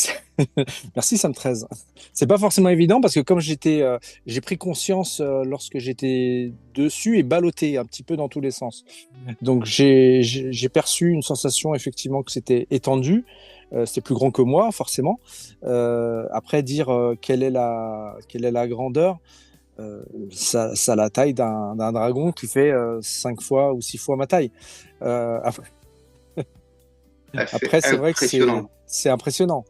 Merci Sam 13. C'est pas forcément évident parce que comme j'ai pris conscience lorsque j'étais dessus et ballotté un petit peu dans tous les sens. Donc j'ai perçu une sensation effectivement que c'était étendu, c'était plus grand que moi forcément. Après dire quelle est la grandeur, ça a la taille d'un dragon qui fait 5 fois ou 6 fois ma taille. Après, c'est vrai que c'est impressionnant.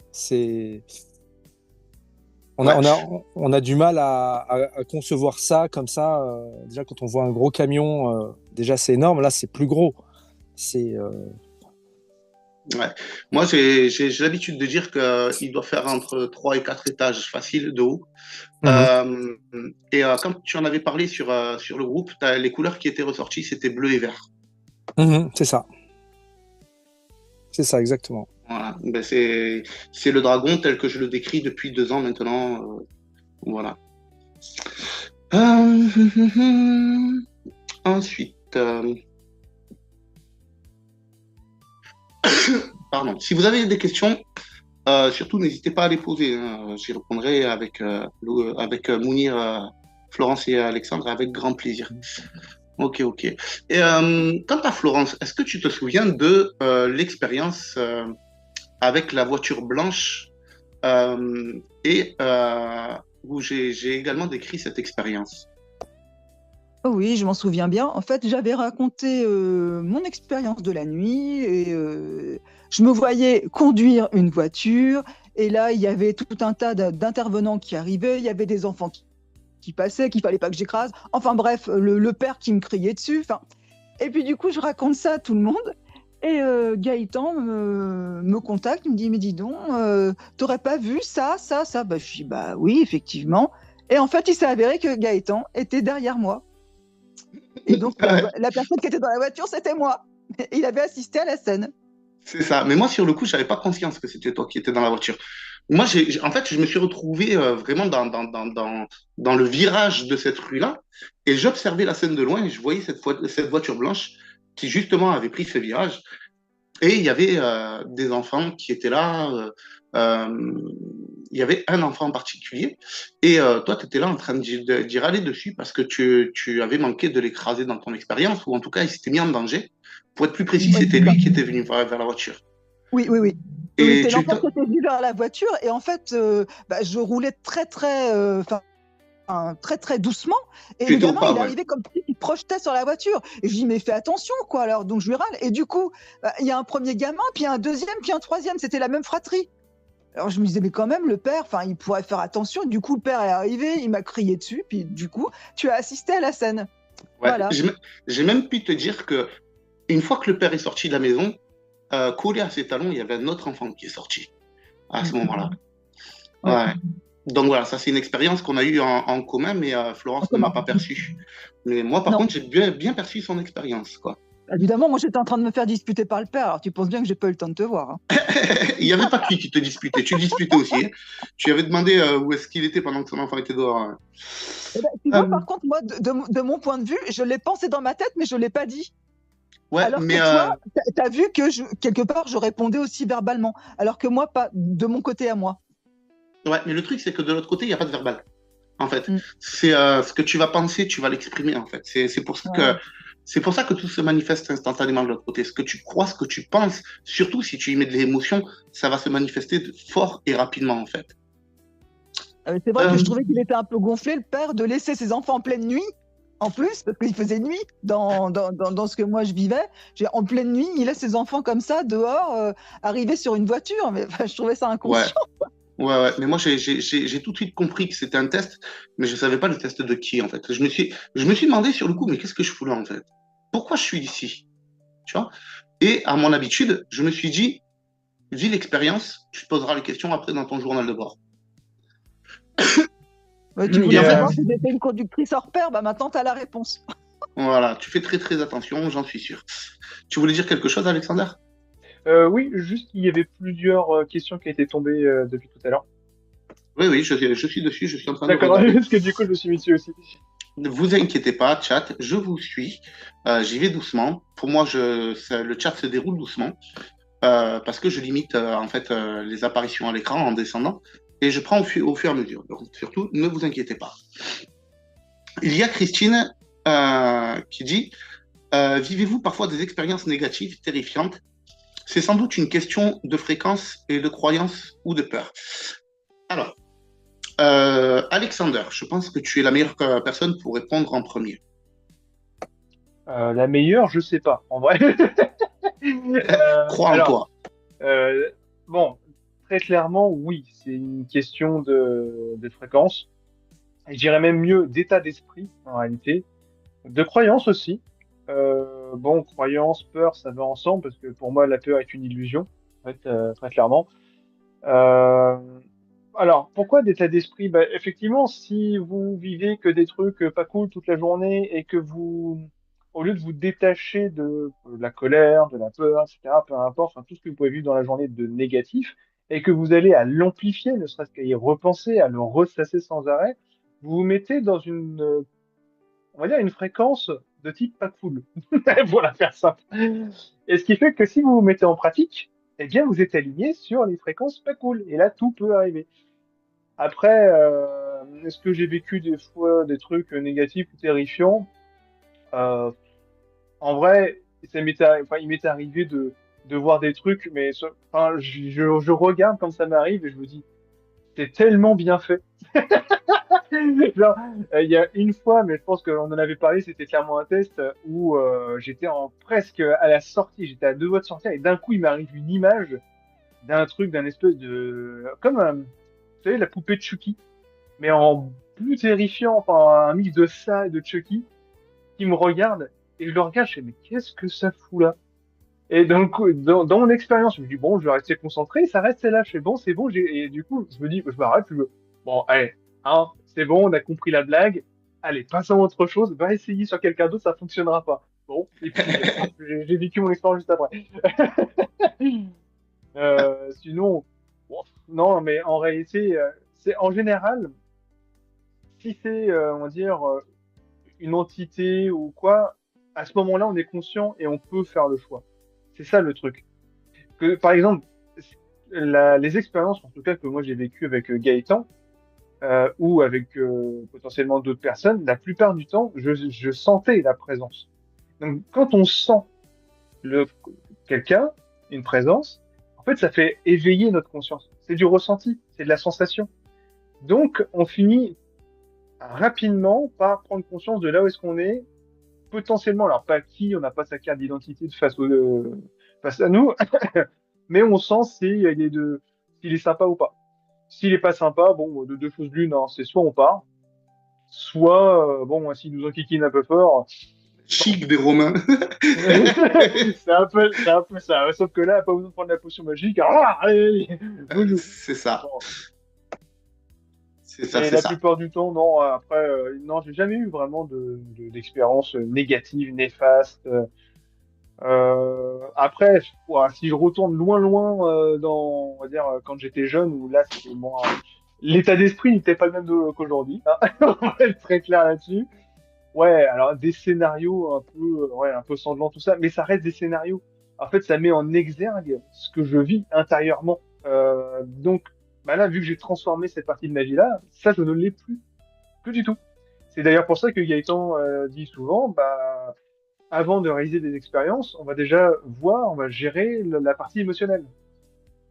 On a du mal à concevoir ça comme ça. Déjà, quand on voit un gros camion, déjà c'est énorme. Là, c'est plus gros. Ouais. Moi, j'ai l'habitude de dire qu'il doit faire entre 3 et 4 étages faciles de haut. Quand tu en avais parlé sur le groupe, les couleurs qui étaient ressorties, c'était bleu et vert. C'est ça. C'est ça, exactement. Voilà. Ben, c'est le dragon tel que je le décris depuis 2 ans maintenant. Voilà. Ensuite, pardon. Si vous avez des questions, surtout n'hésitez pas à les poser. Hein. J'y répondrai avec Mounir, Florence et Alexandre avec grand plaisir. Ok. Et quant à Florence, est-ce que tu te souviens de l'expérience avec la voiture blanche où j'ai également décrit cette expérience? Oh oui, je m'en souviens bien. En fait, j'avais raconté mon expérience de la nuit et je me voyais conduire une voiture et là, il y avait tout un tas d'intervenants qui arrivaient, il y avait des enfants qui passaient, qu'il fallait pas que j'écrase. Enfin bref, le père qui me criait dessus. Enfin, et puis du coup, je raconte ça à tout le monde et Gaëtan me contacte, il me dit, mais dis donc, t'aurais pas vu ça? Bah, je dis, bah oui, effectivement. Et en fait, il s'est avéré que Gaëtan était derrière moi. Et donc, la personne qui était dans la voiture, c'était moi. Il avait assisté à la scène. C'est ça. Mais moi, sur le coup, je n'avais pas conscience que c'était toi qui étais dans la voiture. Moi, en fait, je me suis retrouvé vraiment dans le virage de cette rue-là et j'observais la scène de loin et je voyais cette voiture blanche qui, justement, avait pris ce virage. Et il y avait des enfants qui étaient là. Il y avait un enfant en particulier. Et toi, tu étais là en train d'y râler dessus parce que tu avais manqué de l'écraser dans ton expérience, ou en tout cas, il s'était mis en danger. Pour être plus précis, c'était lui qui était venu vers la voiture. Oui. Et c'était l'enfant qui était venu vers la voiture. Et en fait, je roulais très doucement. Et le gamin, il arrivait comme s'il se projetait sur la voiture. Et je dis, mais fais attention, quoi. Alors, donc, je lui râle. Et du coup, il y a un premier gamin, puis un deuxième, puis un troisième. C'était la même fratrie. Alors, je me disais, mais quand même, le père, il pourrait faire attention. Du coup, le père est arrivé, il m'a crié dessus. Puis, du coup, tu as assisté à la scène. Ouais, voilà. J'ai même pu te dire que une fois que le père est sorti de la maison, collé à ses talons, il y avait un autre enfant qui est sorti à ce moment-là. Ouais. Donc voilà, ça c'est une expérience qu'on a eue en commun, mais Florence ne m'a pas perçu. Mais moi, par contre, j'ai bien perçu son expérience, quoi. Évidemment, moi j'étais en train de me faire disputer par le père, alors tu penses bien que j'ai pas eu le temps de te voir. Hein. Il n'y avait pas que lui qui te disputait, tu disputais aussi. Hein. Tu avais demandé où est-ce qu'il était pendant que son enfant était dehors. Hein. Tu vois, par contre, moi, de mon point de vue, je l'ai pensé dans ma tête, mais je ne l'ai pas dit. Ouais, alors que toi, tu as vu que quelque part, je répondais aussi verbalement, alors que moi, pas de mon côté à moi. Ouais, mais le truc, c'est que de l'autre côté, il n'y a pas de verbal. en fait. Mm. C'est ce que tu vas penser, tu vas l'exprimer, en fait. Ouais. C'est pour ça que tout se manifeste instantanément de l'autre côté. Ce que tu crois, ce que tu penses, surtout si tu y mets de l'émotion, ça va se manifester fort et rapidement, en fait. C'est vrai que Euh, je trouvais qu'il était un peu gonflé, le père, de laisser ses enfants en pleine nuit, en plus, parce qu'il faisait nuit dans ce que moi je vivais. En pleine nuit, il laisse ses enfants comme ça, dehors, arriver sur une voiture. Mais enfin, je trouvais ça ouais, inconscient. ouais. Mais moi, j'ai tout de suite compris que c'était un test, mais je savais pas le test de qui, en fait. Je me suis demandé sur le coup, mais qu'est-ce que je fous là, en fait? Pourquoi je suis ici? Tu vois? Et à mon habitude, je me suis dit, vis l'expérience, tu te poseras les questions après dans ton journal de bord. Tu Et voulais en fait, savoir si j'étais une conductrice hors pair, bah maintenant tu as la réponse. voilà, tu fais très très attention, j'en suis sûr. Tu voulais dire quelque chose, Alexander? Oui, juste qu'il y avait plusieurs questions qui étaient tombées depuis tout à l'heure. Oui, je suis dessus, je suis en train de D'accord, regarder. parce que du coup, je me suis mis dessus aussi. Ne vous inquiétez pas, chat, je vous suis. J'y vais doucement. Pour moi, le chat se déroule doucement parce que je limite en fait les apparitions à l'écran en descendant et je prends au fur et à mesure. Donc, surtout, ne vous inquiétez pas. Il y a Christine qui dit vivez-vous parfois des expériences négatives terrifiantes? C'est sans doute une question de fréquence et de croyance ou de peur. Alors, Alexander, je pense que tu es la meilleure personne pour répondre en premier. La meilleure, je sais pas, en vrai. Crois en Alors, toi. euh, bon, très clairement, oui, c'est une question de fréquence. Et je dirais même mieux d'état d'esprit, en réalité. De croyance aussi. Bon, croyance, peur, ça va ensemble, parce que pour moi, la peur est une illusion, en fait, très clairement. Euh, alors, pourquoi d'état d'esprit? Bah, effectivement, si vous vivez que des trucs pas cool toute la journée et que vous, au lieu de vous détacher de la colère, de la peur, etc., peu importe, enfin, tout ce que vous pouvez vivre dans la journée de négatif, et que vous allez à l'amplifier, ne serait-ce qu'à y repenser, à le ressasser sans arrêt, vous vous mettez dans une, on va dire, une fréquence de type pas cool. Pour la faire simple. Et ce qui fait que si vous vous mettez en pratique, eh bien, vous êtes aligné sur les fréquences pas cool. Et là, tout peut arriver. Après, est-ce que j'ai vécu des fois des trucs négatifs ou terrifiants? Euh, En vrai, enfin, il m'était arrivé de voir des trucs, mais enfin, je regarde quand ça m'arrive et je me dis, c'est tellement bien fait. Genre, il y a une fois, mais je pense qu'on en avait parlé, c'était clairement un test où j'étais presque à la sortie, j'étais à deux doigts de sortir et d'un coup il m'arrive une image d'un truc, d'un espèce de, comme vous savez, la poupée de Chucky, mais en plus terrifiant, enfin un mix de ça et de Chucky qui me regarde et je le regarde, je fais mais qu'est-ce que ça fout là? Et donc dans mon expérience, je me dis bon, je vais rester concentré, ça reste là, je fais bon, c'est bon, et du coup je me dis, je m'arrête, bon allez, hein, c'est bon, on a compris la blague, allez, passons à autre chose, va essayer sur quelqu'un d'autre, ça fonctionnera pas. Bon, et puis j'ai vécu mon expérience juste après. Sinon, bon, non, mais en réalité, c'est en général, si c'est, on va dire, une entité ou quoi, à ce moment-là, on est conscient et on peut faire le choix. C'est ça le truc. Que, par exemple, les expériences, en tout cas, que moi j'ai vécues avec Gaëtan, ou avec potentiellement d'autres personnes, la plupart du temps, je sentais la présence. Donc, quand on sent le, quelqu'un, une présence, en fait, ça fait éveiller notre conscience. C'est du ressenti, c'est de la sensation. Donc, on finit rapidement par prendre conscience de là où est-ce qu'on est, potentiellement, alors pas qui, on n'a pas sa carte d'identité face à nous, mais on sent s'il est sympa ou pas. S'il est pas sympa, bon, de deux choses l'une, hein, c'est soit on part, soit, bon, s'il nous enquiquine un peu fort, bon. Chic des Romains. C'est un peu ça. Sauf que là, pas besoin de prendre la potion magique. Ah, allez, bonjour. C'est ça. Bon. C'est ça, Mais c'est la ça. plupart du temps, non. Après, non, j'ai jamais eu vraiment d'expérience négative, néfaste. Après, ouah, si je retourne loin, loin dans, on va dire, quand j'étais jeune, où là, c'était moins, l'état d'esprit n'était pas le même qu'aujourd'hui. Hein. On va être très clair là-dessus. Ouais, alors des scénarios un peu, ouais, un peu sanglants, tout ça, mais ça reste des scénarios. En fait, ça met en exergue ce que je vis intérieurement. Donc, bah là, vu que j'ai transformé cette partie de ma vie-là, ça, je ne l'ai plus. Plus du tout. C'est d'ailleurs pour ça que Gaëtan dit souvent, bah, avant de réaliser des expériences, on va déjà voir, on va gérer la partie émotionnelle.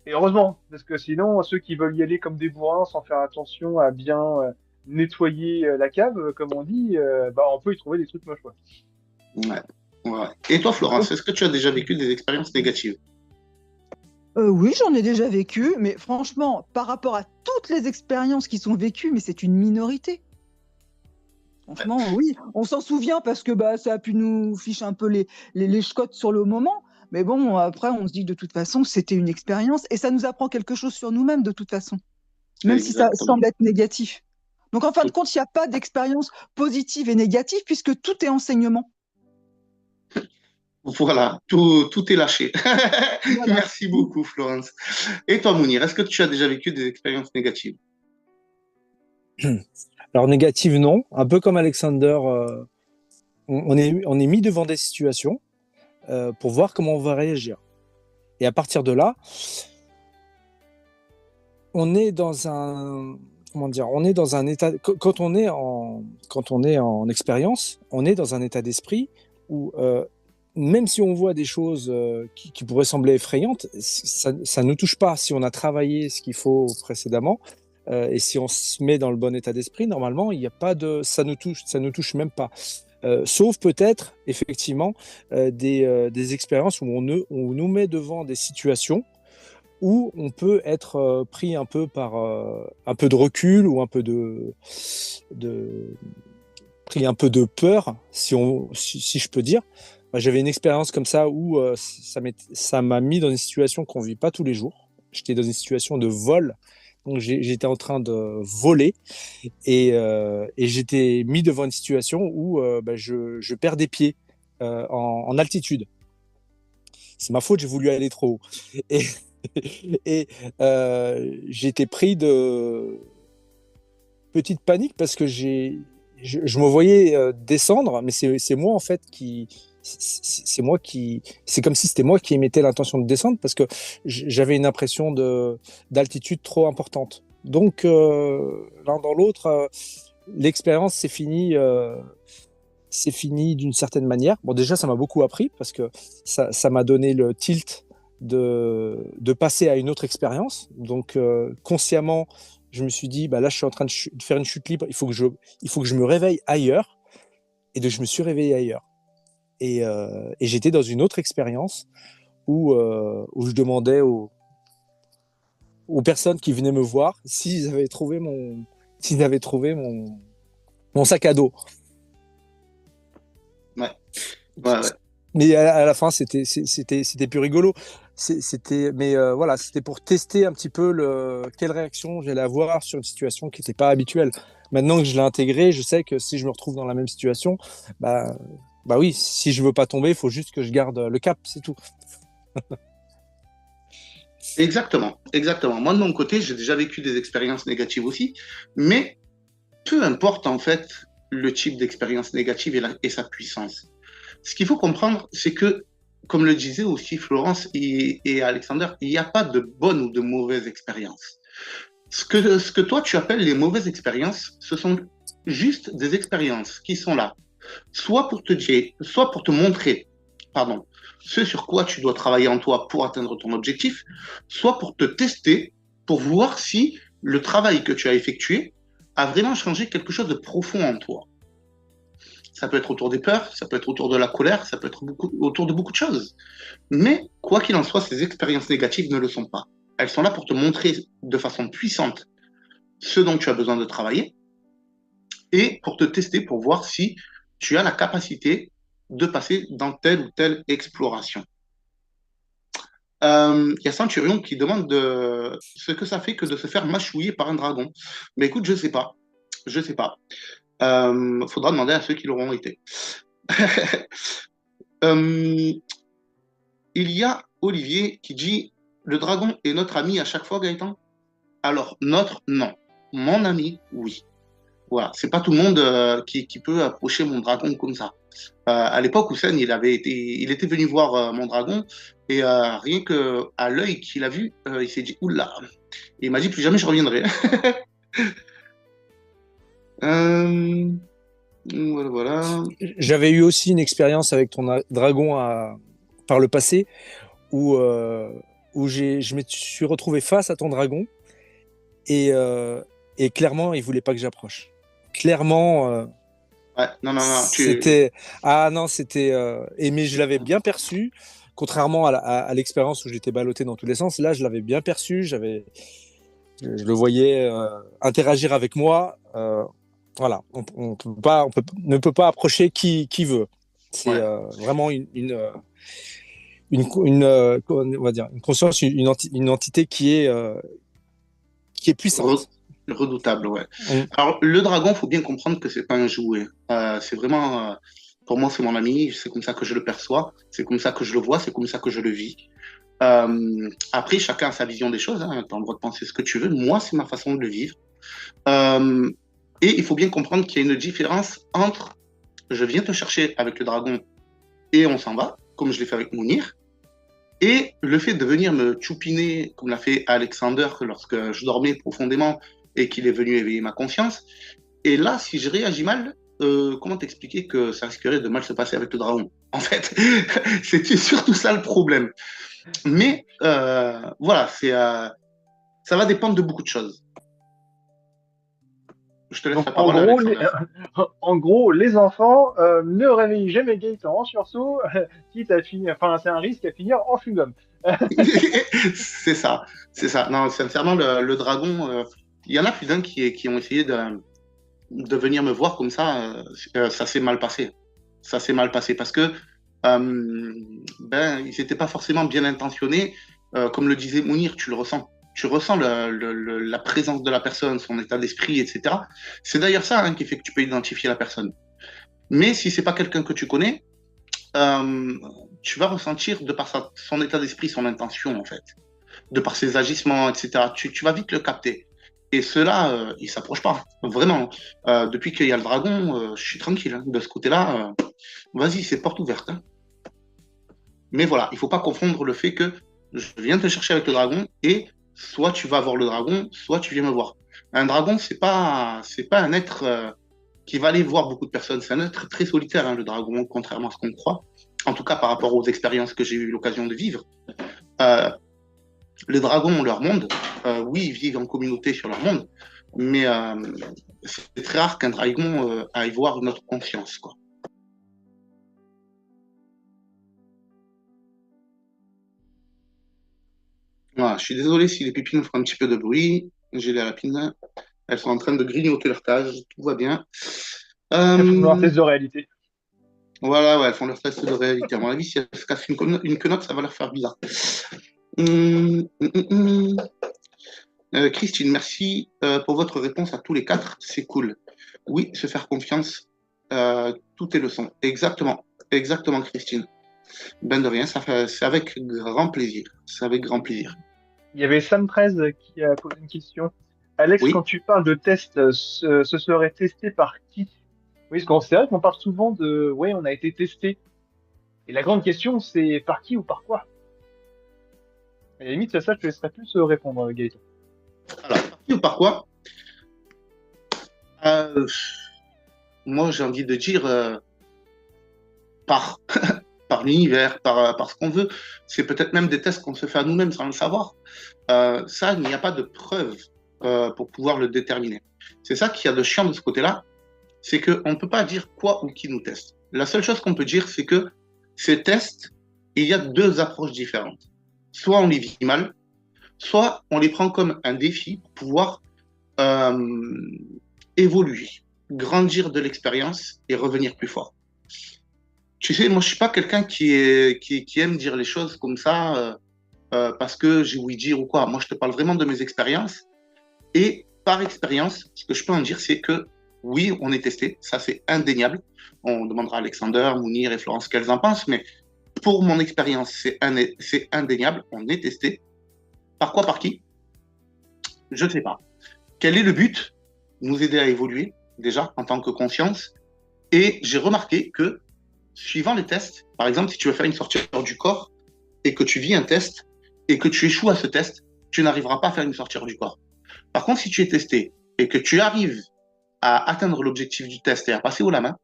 Et heureusement, parce que sinon, ceux qui veulent y aller comme des bourrins sans faire attention à bien nettoyer la cave, comme on dit, bah, on peut y trouver des trucs moches, quoi. Ouais. Ouais. Et toi, Florence, est-ce que tu as déjà vécu des expériences négatives? Oui, j'en ai déjà vécu, mais franchement, par rapport à toutes les expériences qui sont vécues, mais c'est une minorité. Ouais. Franchement, oui, on s'en souvient parce que bah, ça a pu nous ficher un peu les ch'cottes sur le moment. Mais bon, après, on se dit que de toute façon, c'était une expérience et ça nous apprend quelque chose sur nous-mêmes de toute façon, même si ça Exactement. semble être négatif. Donc, en fin de Tout- compte, il n'y a pas d'expérience positive et négative puisque tout est enseignement. Voilà, tout est lâché. Voilà. Merci beaucoup, Florence. Et toi, Mounir, est-ce que tu as déjà vécu des expériences négatives? Alors négative, non. Un peu comme Alexander, on est mis devant des situations pour voir comment on va réagir. Et à partir de là, on est dans un, comment dire, on est dans un état. Quand on est en expérience, on est dans un état d'esprit où même si on voit des choses qui pourraient sembler effrayantes, ça ne touche pas. Si on a travaillé ce qu'il faut précédemment et si on se met dans le bon état d'esprit, normalement, il n'y a pas de, ça ne touche même pas. Sauf peut-être effectivement des expériences où on nous met devant des situations où on peut être pris un peu par un peu de recul ou un peu de pris un peu de peur, si je peux dire. Bah, j'avais une expérience comme ça où ça m'a mis dans une situation qu'on ne vit pas tous les jours. J'étais dans une situation de vol. Donc j'étais en train de voler et j'étais mis devant une situation où bah, je perds des pieds en altitude. C'est ma faute, j'ai voulu aller trop haut. Et, et j'ai été pris de petite panique parce que je me voyais descendre, mais c'est moi en fait c'est comme si c'était moi qui émettais l'intention de descendre parce que j'avais une impression d'altitude trop importante. Donc l'un dans l'autre, l'expérience c'est fini d'une certaine manière. Bon, déjà, ça m'a beaucoup appris parce que ça m'a donné le tilt de passer à une autre expérience. Donc, consciemment, je me suis dit, bah là, je suis en train de faire une chute libre. Il faut que je me réveille ailleurs. Et je me suis réveillé ailleurs. Et j'étais dans une autre expérience où je demandais aux personnes qui venaient me voir s'ils avaient trouvé mon sac à dos. Ouais. Ouais, ouais. Mais à la fin, c'était plus rigolo. Mais voilà, c'était pour tester un petit peu quelle réaction j'allais avoir sur une situation qui n'était pas habituelle. Maintenant que je l'ai intégré, je sais que si je me retrouve dans la même situation, bah oui, si je veux pas tomber, il faut juste que je garde le cap, c'est tout. Exactement, exactement. Moi, de mon côté, j'ai déjà vécu des expériences négatives aussi, mais peu importe en fait le type d'expérience négative et sa puissance. Ce qu'il faut comprendre, c'est que, comme le disait aussi Florence et Alexander, il n'y a pas de bonnes ou de mauvaises expériences. Ce que toi tu appelles les mauvaises expériences, ce sont juste des expériences qui sont là, soit pour te montrer, pardon, ce sur quoi tu dois travailler en toi pour atteindre ton objectif, soit pour te tester, pour voir si le travail que tu as effectué a vraiment changé quelque chose de profond en toi. Ça peut être autour des peurs, ça peut être autour de la colère, ça peut être autour de beaucoup de choses. Mais quoi qu'il en soit, ces expériences négatives ne le sont pas. Elles sont là pour te montrer de façon puissante ce dont tu as besoin de travailler et pour te tester, pour voir si tu as la capacité de passer dans telle ou telle exploration. Y a Centurion qui demande ce que ça fait que de se faire mâchouiller par un dragon. Mais écoute, je sais pas. Je sais pas. Faudra demander à ceux qui l'auront été. euh, il y a Olivier qui dit le dragon est notre ami à chaque fois, Gaëtan? Alors, notre, non. Mon ami, oui. Voilà, c'est pas tout le monde qui peut approcher mon dragon comme ça. À l'époque, Hussein, il était venu voir mon dragon et rien que à l'œil qu'il a vu, il s'est dit oula. Et il m'a dit plus jamais je reviendrai. Euh, voilà, voilà. J'avais eu aussi une expérience avec ton dragon par le passé où, je me suis retrouvé face à ton dragon et clairement, il voulait pas que j'approche. Clairement, Ouais, non, non, non. c'était. Ah non, c'était. Mais je l'avais bien perçu, contrairement à l'expérience où j'étais ballotté dans tous les sens. Là, je l'avais bien perçu, je le voyais interagir avec moi. Voilà, ne peut pas approcher qui veut. C'est Ouais. vraiment on va dire, une conscience, une entité qui est puissante. Redoutable, ouais. Mm. Alors, le dragon, faut bien comprendre que c'est pas un jouet. C'est vraiment, pour moi, c'est mon ami. C'est comme ça que je le perçois. C'est comme ça que je le vois. C'est comme ça que je le vis. Après, chacun a sa vision des choses. Hein. Tu as le droit de penser ce que tu veux. Moi, c'est ma façon de le vivre. Et il faut bien comprendre qu'il y a une différence entre je viens te chercher avec le dragon et on s'en va, comme je l'ai fait avec Mounir, et le fait de venir me choupiner, comme l'a fait Alexander lorsque je dormais profondément et qu'il est venu éveiller ma conscience. Et là, si je réagis mal, comment t'expliquer que ça risquerait de mal se passer avec le dragon? En fait, c'était surtout ça le problème. Mais voilà, ça va dépendre de beaucoup de choses. Je te laisse Donc, la parole, Alexander. en gros, les enfants, ne réveillent jamais Gaëtan en sursaut, quitte à finir, enfin, c'est un risque à finir en chewing-gum. C'est ça, c'est ça. Non, sincèrement, le dragon, il y en a plus d'un qui ont essayé de venir me voir comme ça. Ça s'est mal passé. Ça s'est mal passé parce que ils n'étaient pas forcément bien intentionnés. Comme le disait Mounir, tu le ressens. Tu ressens la présence de la personne, son état d'esprit, etc. C'est d'ailleurs ça hein, qui fait que tu peux identifier la personne. Mais si c'est pas quelqu'un que tu connais, tu vas ressentir de par son état d'esprit, son intention en fait, de par ses agissements, etc. Tu vas vite le capter. Et ceux-là, ils s'approchent pas, vraiment. Depuis qu'il y a le dragon, je suis tranquille. Hein. De ce côté-là, vas-y, c'est porte ouverte. Hein. Mais voilà, il faut pas confondre le fait que je viens te chercher avec le dragon et soit tu vas voir le dragon, soit tu viens me voir. Un dragon, c'est pas un être qui va aller voir beaucoup de personnes. C'est un être très solitaire, hein, le dragon, contrairement à ce qu'on croit. En tout cas, par rapport aux expériences que j'ai eu l'occasion de vivre. Euh, les dragons ont leur monde. Oui, ils vivent en communauté sur leur monde, mais c'est très rare qu'un dragon aille voir une autre conscience, quoi. Voilà, je suis désolé si les pépines font un petit peu de bruit. J'ai les lapines. Elles sont en train de grignoter leur cage. Tout va bien. Elles font leur Euh, test de réalité. voilà, ouais, elles font leur test de réalité. À mon avis, si elles se cassent une quenotte, ça va leur faire bizarre. Hum. Christine, merci pour votre réponse à tous les quatre. C'est cool. Oui, se faire confiance, tout est leçon. Exactement, exactement, Christine. Ben de rien, c'est avec grand plaisir. C'est avec grand plaisir. Il y avait Sam13 qui a posé une question. Alex, quand Oui. tu parles de test, ce serait testé par qui? Oui, parce que c'est vrai qu'on parle souvent de, ouais, on a été testé. Et la grande question, c'est par qui ou par quoi? À la limite, ça, je te laisserai plus répondre, Gaëtan. Alors, par qui ou par quoi? Euh, Moi, j'ai envie de dire par, par l'univers, par ce qu'on veut. C'est peut-être même des tests qu'on se fait à nous-mêmes sans le savoir. Ça, il n'y a pas de preuve pour pouvoir le déterminer. C'est ça qu'il y a de chiant de ce côté-là, c'est qu'on ne peut pas dire quoi ou qui nous teste. La seule chose qu'on peut dire, c'est que ces tests, il y a deux approches différentes. Soit on les vit mal, soit on les prend comme un défi pour pouvoir euh, évoluer, grandir de l'expérience et revenir plus fort. Tu sais, moi, je suis pas quelqu'un qui aime dire les choses comme ça parce que j'ai ouï dire ou quoi. Moi, je te parle vraiment de mes expériences. Et par expérience, ce que je peux en dire, c'est que oui, on est testé. Ça, c'est indéniable. On demandera à Alexander, Mounir et Florence ce qu'elles en pensent. Mais pour mon expérience, c'est indéniable. On est testé. Par quoi, par qui? Je ne sais pas. Quel est le but? Nous aider à évoluer, déjà, en tant que conscience. Et j'ai remarqué que, suivant les tests, par exemple, si tu veux faire une sortie hors du corps et que tu vis un test et que tu échoues à ce test, tu n'arriveras pas à faire une sortie hors du corps. Par contre, si tu es testé et que tu arrives à atteindre l'objectif du test et à passer haut la main,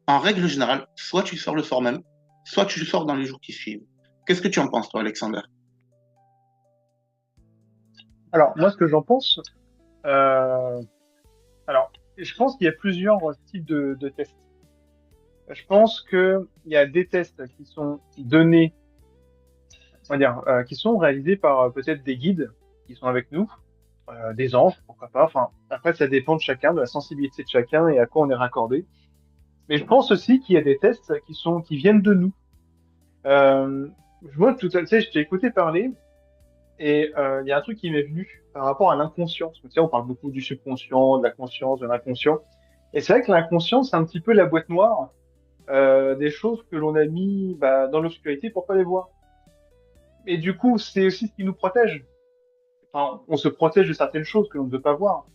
en règle générale, soit tu sors le soir même, soit tu sors dans les jours qui suivent. Qu'est-ce que tu en penses, toi, Alexander? Alors, moi, ce que j'en pense, euh, alors, je pense qu'il y a plusieurs types de tests. Je pense qu'il y a des tests qui sont donnés, on va dire, qui sont réalisés par peut-être des guides qui sont avec nous, des anges, pourquoi pas. Enfin, après, ça dépend de chacun, de la sensibilité de chacun et à quoi on est raccordé. Mais je pense aussi qu'il y a des tests qui viennent de nous. Euh, Moi, tout à l'heure, tu sais, je t'ai écouté parler et il y a un truc qui m'est venu par rapport à l'inconscient. Parce que, tu sais, on parle beaucoup du subconscient, de la conscience, de l'inconscient. Et c'est vrai que l'inconscient, c'est un petit peu la boîte noire des choses que l'on a mis dans l'obscurité pour pas les voir. Et du coup, c'est aussi ce qui nous protège. Enfin, on se protège de certaines choses que l'on ne veut pas voir.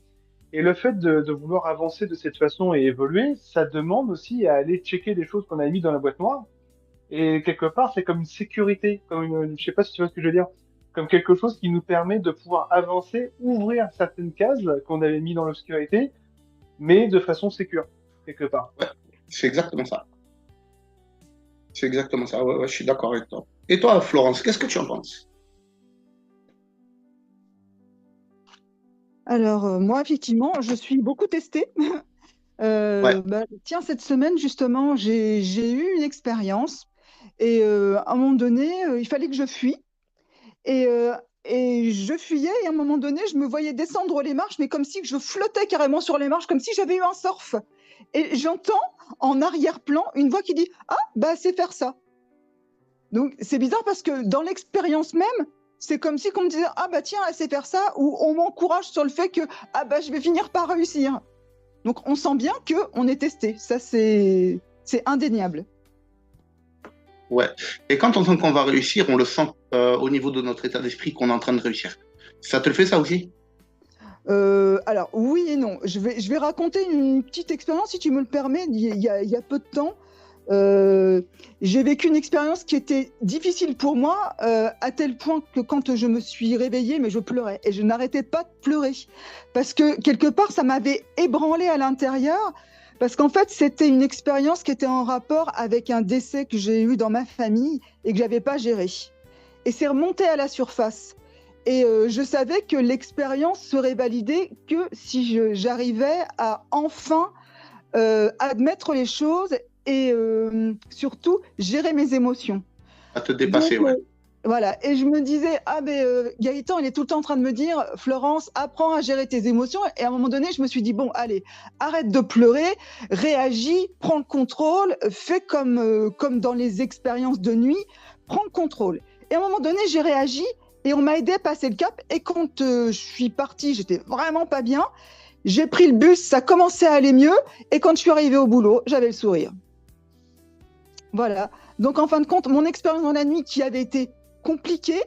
Et le fait de vouloir avancer de cette façon et évoluer, ça demande aussi à aller checker des choses qu'on a mis dans la boîte noire. Et quelque part, c'est comme une sécurité, je sais pas si tu vois ce que je veux dire, comme quelque chose qui nous permet de pouvoir avancer, ouvrir certaines cases qu'on avait mis dans l'obscurité, mais de façon sécure, quelque part. Ouais, c'est exactement ça. C'est exactement ça. Ouais, ouais, je suis d'accord avec toi. Et toi, Florence, qu'est-ce que tu en penses? Alors, moi, effectivement, je suis beaucoup testée. Ouais, Tiens, cette semaine, justement, j'ai eu une expérience et à un moment donné, il fallait que je fuis. Et, euh, et je fuyais et à un moment donné, je me voyais descendre les marches, mais comme si je flottais carrément sur les marches, comme si j'avais eu un surf. Et j'entends en arrière-plan une voix qui dit: «Ah, bah c'est faire ça.» Donc c'est bizarre parce que dans l'expérience même, c'est comme si on me disait: «Ah bah tiens, elle sait faire ça», ou on m'encourage sur le fait que «Ah bah je vais finir par réussir.» Donc on sent bien qu'on est testé, ça c'est indéniable. ouais. Et quand on sent qu'on va réussir, on le sent au niveau de notre état d'esprit qu'on est en train de réussir. Ça te le fait, ça aussi? Alors oui et non. Je vais raconter une petite expérience, si tu me le permets. Il y a peu de temps, j'ai vécu une expérience qui était difficile pour moi, à tel point que quand je me suis réveillée, mais je pleurais et je n'arrêtais pas de pleurer. Parce que quelque part, ça m'avait ébranlée à l'intérieur, parce qu'en fait, c'était une expérience qui était en rapport avec un décès que j'ai eu dans ma famille et que j'avais pas géré. Et c'est remonté à la surface. Et je savais que l'expérience serait validée que si j'arrivais à enfin admettre les choses et surtout gérer mes émotions. À te Donc dépasser, ouais. voilà, et je me disais: ah ben Gaëtan, il est tout le temps en train de me dire: Florence, apprends à gérer tes émotions. Et à un moment donné, je me suis dit: bon, allez, arrête de pleurer, réagis, prends le contrôle, fais comme dans les expériences de nuit, prends le contrôle. Et à un moment donné, j'ai réagi et on m'a aidé à passer le cap. Et quand je suis partie, j'étais vraiment pas bien. J'ai pris le bus, ça commençait à aller mieux. Et quand je suis arrivée au boulot, j'avais le sourire. Voilà. Donc en fin de compte, mon expérience dans la nuit qui avait été compliquée,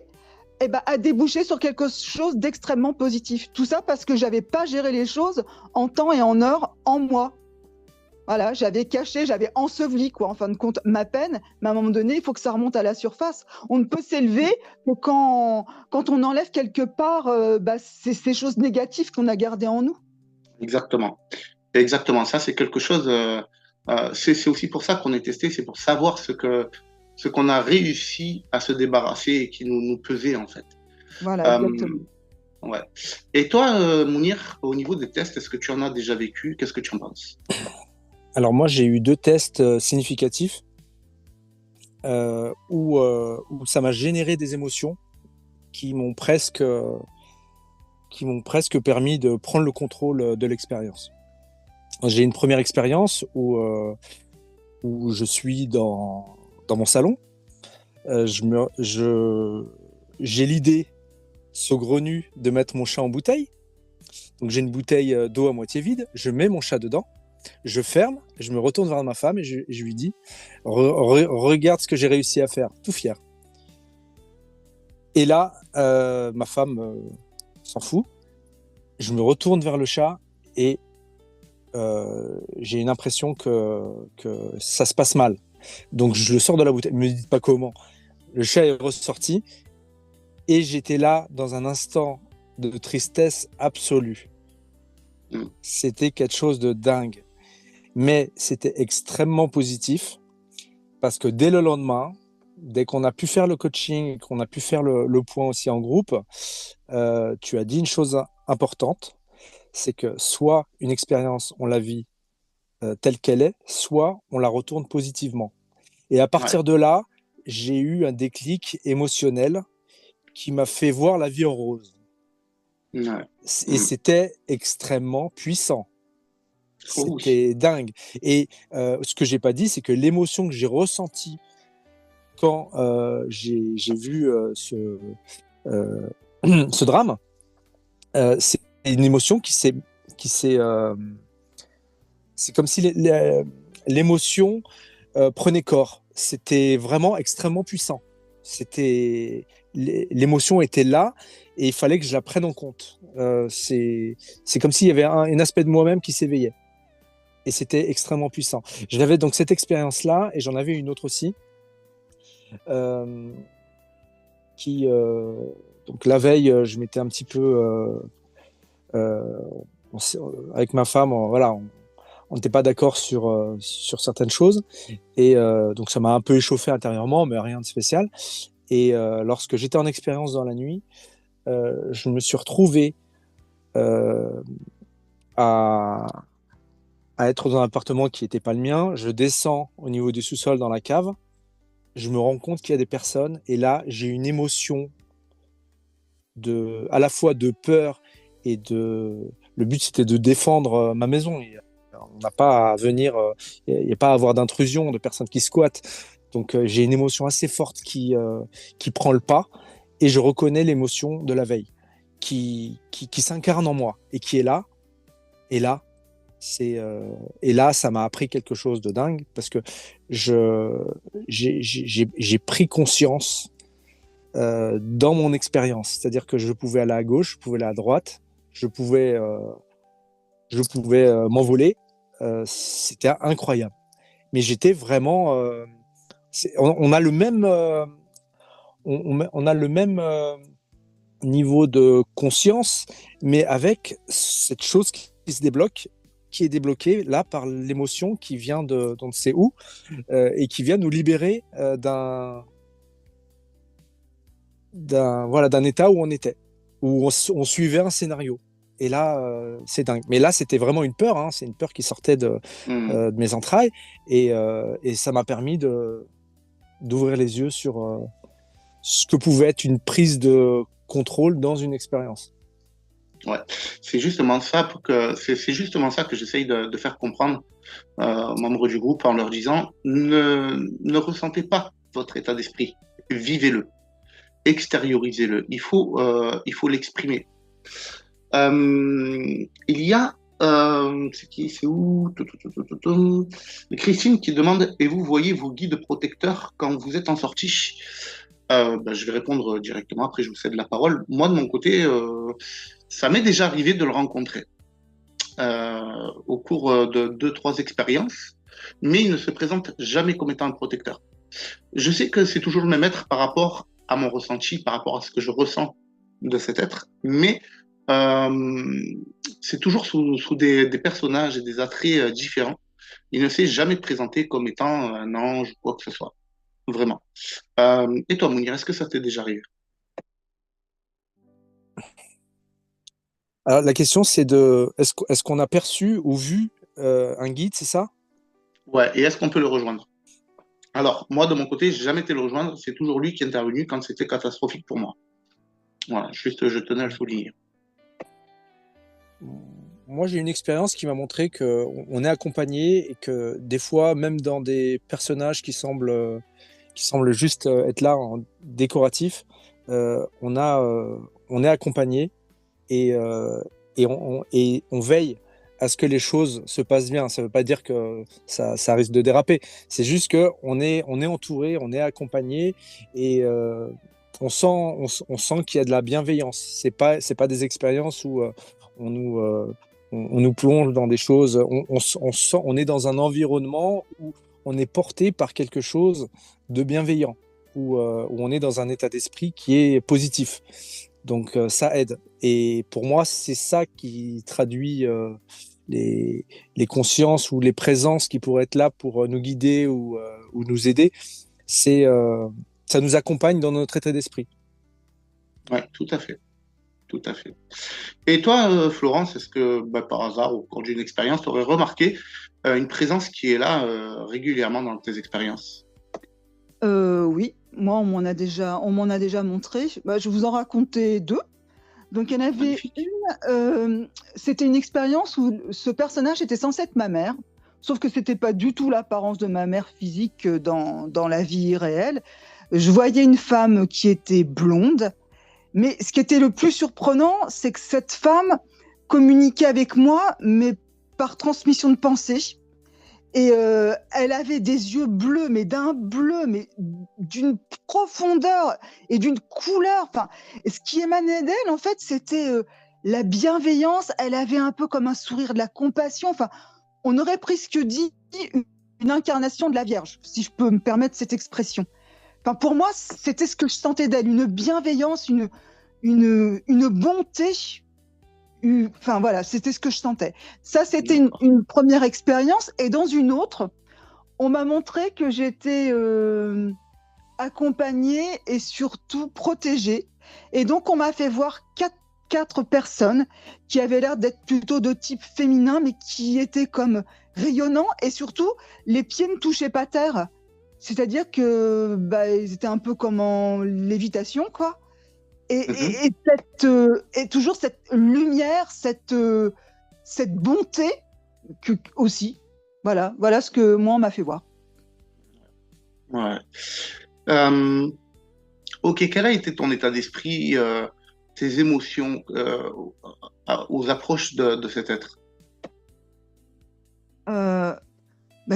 a débouché sur quelque chose d'extrêmement positif. Tout ça parce que j'avais pas géré les choses en temps et en heure en moi. Voilà, j'avais caché, j'avais enseveli, quoi, en fin de compte, ma peine. Mais à un moment donné, il faut que ça remonte à la surface. On ne peut s'élever que quand on enlève quelque part ces choses négatives qu'on a gardées en nous. Exactement. Exactement. Ça, c'est quelque chose. C'est aussi pour ça qu'on est testé, c'est pour savoir ce qu'on a réussi à se débarrasser et qui nous pesait, en fait. Voilà, Euh, exactement. ouais. Et toi, Mounir, au niveau des tests, est-ce que tu en as déjà vécu? Qu'est-ce que tu en penses? Alors moi, j'ai eu 2 tests significatifs où ça m'a généré des émotions qui m'ont presque permis de prendre le contrôle de l'expérience. J'ai une première expérience où je suis dans mon salon. J'ai l'idée saugrenue de mettre mon chat en bouteille. Donc j'ai une bouteille d'eau à moitié vide, je mets mon chat dedans, je ferme, je me retourne vers ma femme et je lui dis: regarde ce que j'ai réussi à faire, tout fier. Et là, ma femme s'en fout. Je me retourne vers le chat et j'ai une impression que ça se passe mal. Donc je le sors de la bouteille, ne me dites pas comment. Le chat est ressorti et j'étais là dans un instant de tristesse absolue. Mm. C'était quelque chose de dingue. Mais c'était extrêmement positif parce que dès le lendemain, dès qu'on a pu faire le coaching, qu'on a pu faire le point aussi en groupe, tu as dit une chose importante, c'est que soit une expérience, on la vit telle qu'elle est, soit on la retourne positivement. Et à Ouais, partir de là, j'ai eu un déclic émotionnel qui m'a fait voir la vie en rose. ouais. Et Mm. c'était extrêmement puissant. Oh oui. C'était dingue. Et ce que j'ai pas dit, c'est que l'émotion que j'ai ressentie quand j'ai vu euh, ce drame, c'est une émotion qui s'est c'est comme si l'émotion prenait corps. C'était vraiment extrêmement puissant. L'émotion était là et il fallait que je la prenne en compte. C'est comme s'il y avait un aspect de moi-même qui s'éveillait. Et c'était extrêmement puissant. J'avais donc cette expérience-là et j'en avais une autre aussi. Euh, donc la veille, je m'étais un petit peu euh, avec ma femme, voilà, on n'était pas d'accord sur certaines choses et donc ça m'a un peu échauffé intérieurement, mais rien de spécial. Et lorsque j'étais en expérience dans la nuit, je me suis retrouvé euh, à, à être dans un appartement qui n'était pas le mien. Je descends au niveau du sous-sol dans la cave. Je me rends compte qu'il y a des personnes et là, j'ai une émotion à la fois de peur et le but c'était de défendre ma maison. On n'a pas à venir, il n'y a pas à avoir d'intrusion de personnes qui squattent. Donc j'ai une émotion assez forte qui prend le pas et je reconnais l'émotion de la veille qui s'incarne en moi et qui est là. Et là, et là, ça m'a appris quelque chose de dingue parce que j'ai pris conscience dans mon expérience. C'est-à-dire que je pouvais aller à gauche, je pouvais aller à droite, je pouvais m'envoler. C'était incroyable. Mais j'étais vraiment. On a le même, on a le même niveau de conscience, mais avec cette chose qui se débloque, qui est débloquée là par l'émotion qui vient d'on ne sait où et qui vient nous libérer d'un état où on était, où on suivait un scénario. Et là, c'est dingue. Mais là, c'était vraiment une peur. Hein. C'est une peur qui sortait Mm. de mes entrailles. Et ça m'a permis d'ouvrir les yeux sur ce que pouvait être une prise de contrôle dans une expérience. Ouais. C'est justement ça que j'essaye de faire comprendre aux membres du groupe en leur disant ne ressentez pas votre état d'esprit, vivez-le, extériorisez-le. Il faut l'exprimer. Il y a c'est où? Christine qui demande et vous voyez vos guides protecteurs quand vous êtes en sortie? Je vais répondre directement, après je vous cède la parole. Moi, de mon côté, ça m'est déjà arrivé de le rencontrer au cours de deux, trois expériences, mais il ne se présente jamais comme étant un protecteur. Je sais que c'est toujours le même être par rapport à mon ressenti, par rapport à ce que je ressens de cet être, mais euh, c'est toujours sous des personnages et des attraits différents. Il ne s'est jamais présenté comme étant un ange ou quoi que ce soit, vraiment. Et toi, Mounir, est-ce que ça t'est déjà arrivé? Alors, la question, c'est est-ce qu'on a perçu ou vu un guide, c'est ça? Ouais, et est-ce qu'on peut le rejoindre? Alors, moi, de mon côté, j'ai jamais été le rejoindre. C'est toujours lui qui est intervenu quand c'était catastrophique pour moi. Voilà, juste, je tenais à le souligner. Moi, j'ai une expérience qui m'a montré qu'on est accompagné et que des fois, même dans des personnages qui semblent juste être là en décoratif, on est accompagné et, on veille à ce que les choses se passent bien. Ça ne veut pas dire que ça risque de déraper. C'est juste qu'on est entouré, on est accompagné et on sent qu'il y a de la bienveillance. C'est pas des expériences où on nous, euh, on nous plonge dans des choses. On est dans un environnement où on est porté par quelque chose de bienveillant, où on est dans un état d'esprit qui est positif. Donc ça aide. Et pour moi, c'est ça qui traduit les consciences ou les présences qui pourraient être là pour nous guider ou nous aider. C'est ça nous accompagne dans notre état d'esprit. Ouais, tout à fait. Tout à fait. Et toi, Florence, est-ce que bah, par hasard, au cours d'une expérience, tu aurais remarqué une présence qui est là régulièrement dans tes expériences? Oui, moi, on m'en a déjà montré. Bah, je vais vous en raconter deux. Donc, il y en avait Magnifique. c'était une expérience où ce personnage était censé être ma mère, sauf que c'était pas du tout l'apparence de ma mère physique dans la vie réelle. Je voyais une femme qui était blonde, mais ce qui était le plus surprenant, c'est que cette femme communiquait avec moi, mais par transmission de pensée. Et elle avait des yeux bleus, mais d'un bleu, mais d'une profondeur et d'une couleur. Enfin, et ce qui émanait d'elle, en fait, c'était la bienveillance. Elle avait un peu comme un sourire de la compassion. Enfin, on aurait presque dit une incarnation de la Vierge, si je peux me permettre cette expression. Enfin, pour moi, c'était ce que je sentais d'elle, une bienveillance, une bonté. Enfin voilà, c'était ce que je sentais. Ça, c'était une première expérience. Et dans une autre, on m'a montré que j'étais accompagnée et surtout protégée. Et donc, on m'a fait voir quatre personnes qui avaient l'air d'être plutôt de type féminin, mais qui étaient comme rayonnants. Et surtout, les pieds ne touchaient pas terre. C'est-à-dire que ils étaient un peu comme en lévitation, quoi. Mhm. Et toujours cette lumière, cette bonté aussi. Voilà ce que moi on m'a fait voir. Ouais. Euh, ok, quel a été ton état d'esprit, tes émotions aux approches de cet être? Euh,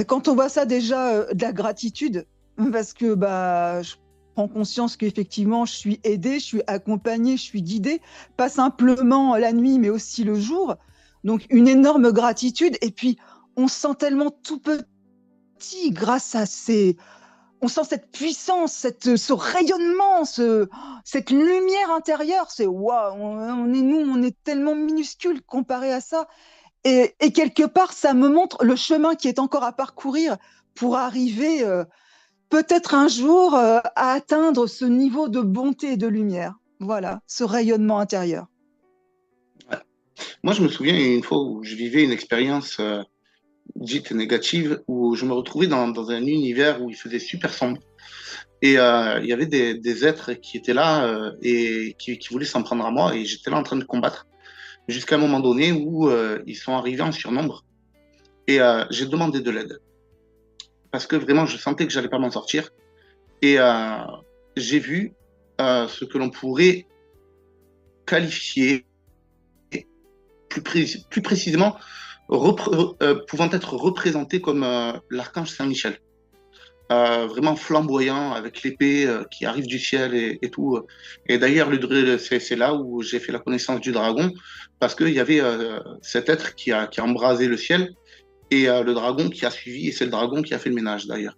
Quand on voit ça déjà, de la gratitude, parce que je prends conscience qu'effectivement je suis aidée, je suis accompagnée, je suis guidée, pas simplement la nuit, mais aussi le jour. Donc une énorme gratitude. Et puis on se sent tellement tout petit grâce à ces. On sent cette puissance, ce rayonnement, cette lumière intérieure. C'est waouh, on est tellement minuscule comparé à ça. Et quelque part, ça me montre le chemin qui est encore à parcourir pour arriver peut-être un jour à atteindre ce niveau de bonté et de lumière. Voilà, ce rayonnement intérieur. Ouais. Moi, je me souviens une fois où je vivais une expérience dite négative, où je me retrouvais dans un univers où il faisait super sombre. Et il y avait des êtres qui étaient là et qui voulaient s'en prendre à moi. Et j'étais là en train de combattre jusqu'à un moment donné où ils sont arrivés en surnombre. Et j'ai demandé de l'aide parce que vraiment, je sentais que j'allais pas m'en sortir. Et j'ai vu ce que l'on pourrait qualifier plus précisément, pouvant être représenté comme l'archange Saint-Michel. Vraiment flamboyant avec l'épée qui arrive du ciel et tout. Et d'ailleurs, c'est là où j'ai fait la connaissance du dragon parce qu'il y avait cet être qui a embrasé le ciel et le dragon qui a suivi et c'est le dragon qui a fait le ménage d'ailleurs.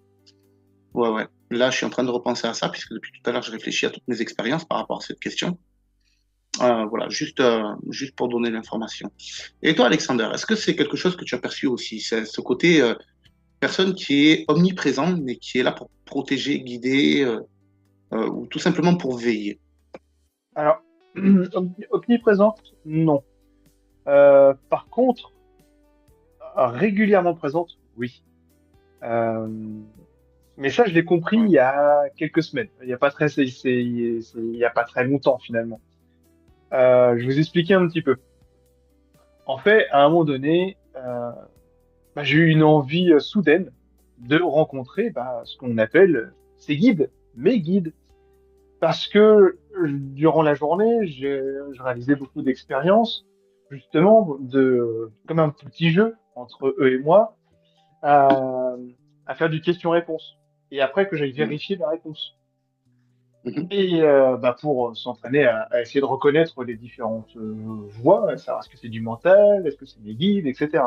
Ouais, ouais. Là, je suis en train de repenser à ça puisque depuis tout à l'heure, je réfléchis à toutes mes expériences par rapport à cette question. Voilà, juste pour donner l'information. Et toi, Alexander, est-ce que c'est quelque chose que tu as perçu aussi? C'est ce côté personne qui est omniprésent, mais qui est là pour protéger, guider, ou tout simplement pour veiller. Alors, omniprésente, non. Par contre, régulièrement présente, oui. Euh, mais ça, je l'ai compris Ouais. il y a quelques semaines. Il y a pas très, il y a pas très longtemps finalement. Je vais vous expliquer un petit peu. En fait, à un moment donné, j'ai eu une envie soudaine de rencontrer ce qu'on appelle ces guides, mes guides. Parce que durant la journée, je réalisais beaucoup d'expériences, justement, comme un petit jeu entre eux et moi, à, à faire du question-réponse. Et après que j'aille Mhm. vérifier la réponse. Mhm. Et pour s'entraîner à essayer de reconnaître les différentes voix, à savoir est-ce que c'est du mental, est-ce que c'est des guides, etc.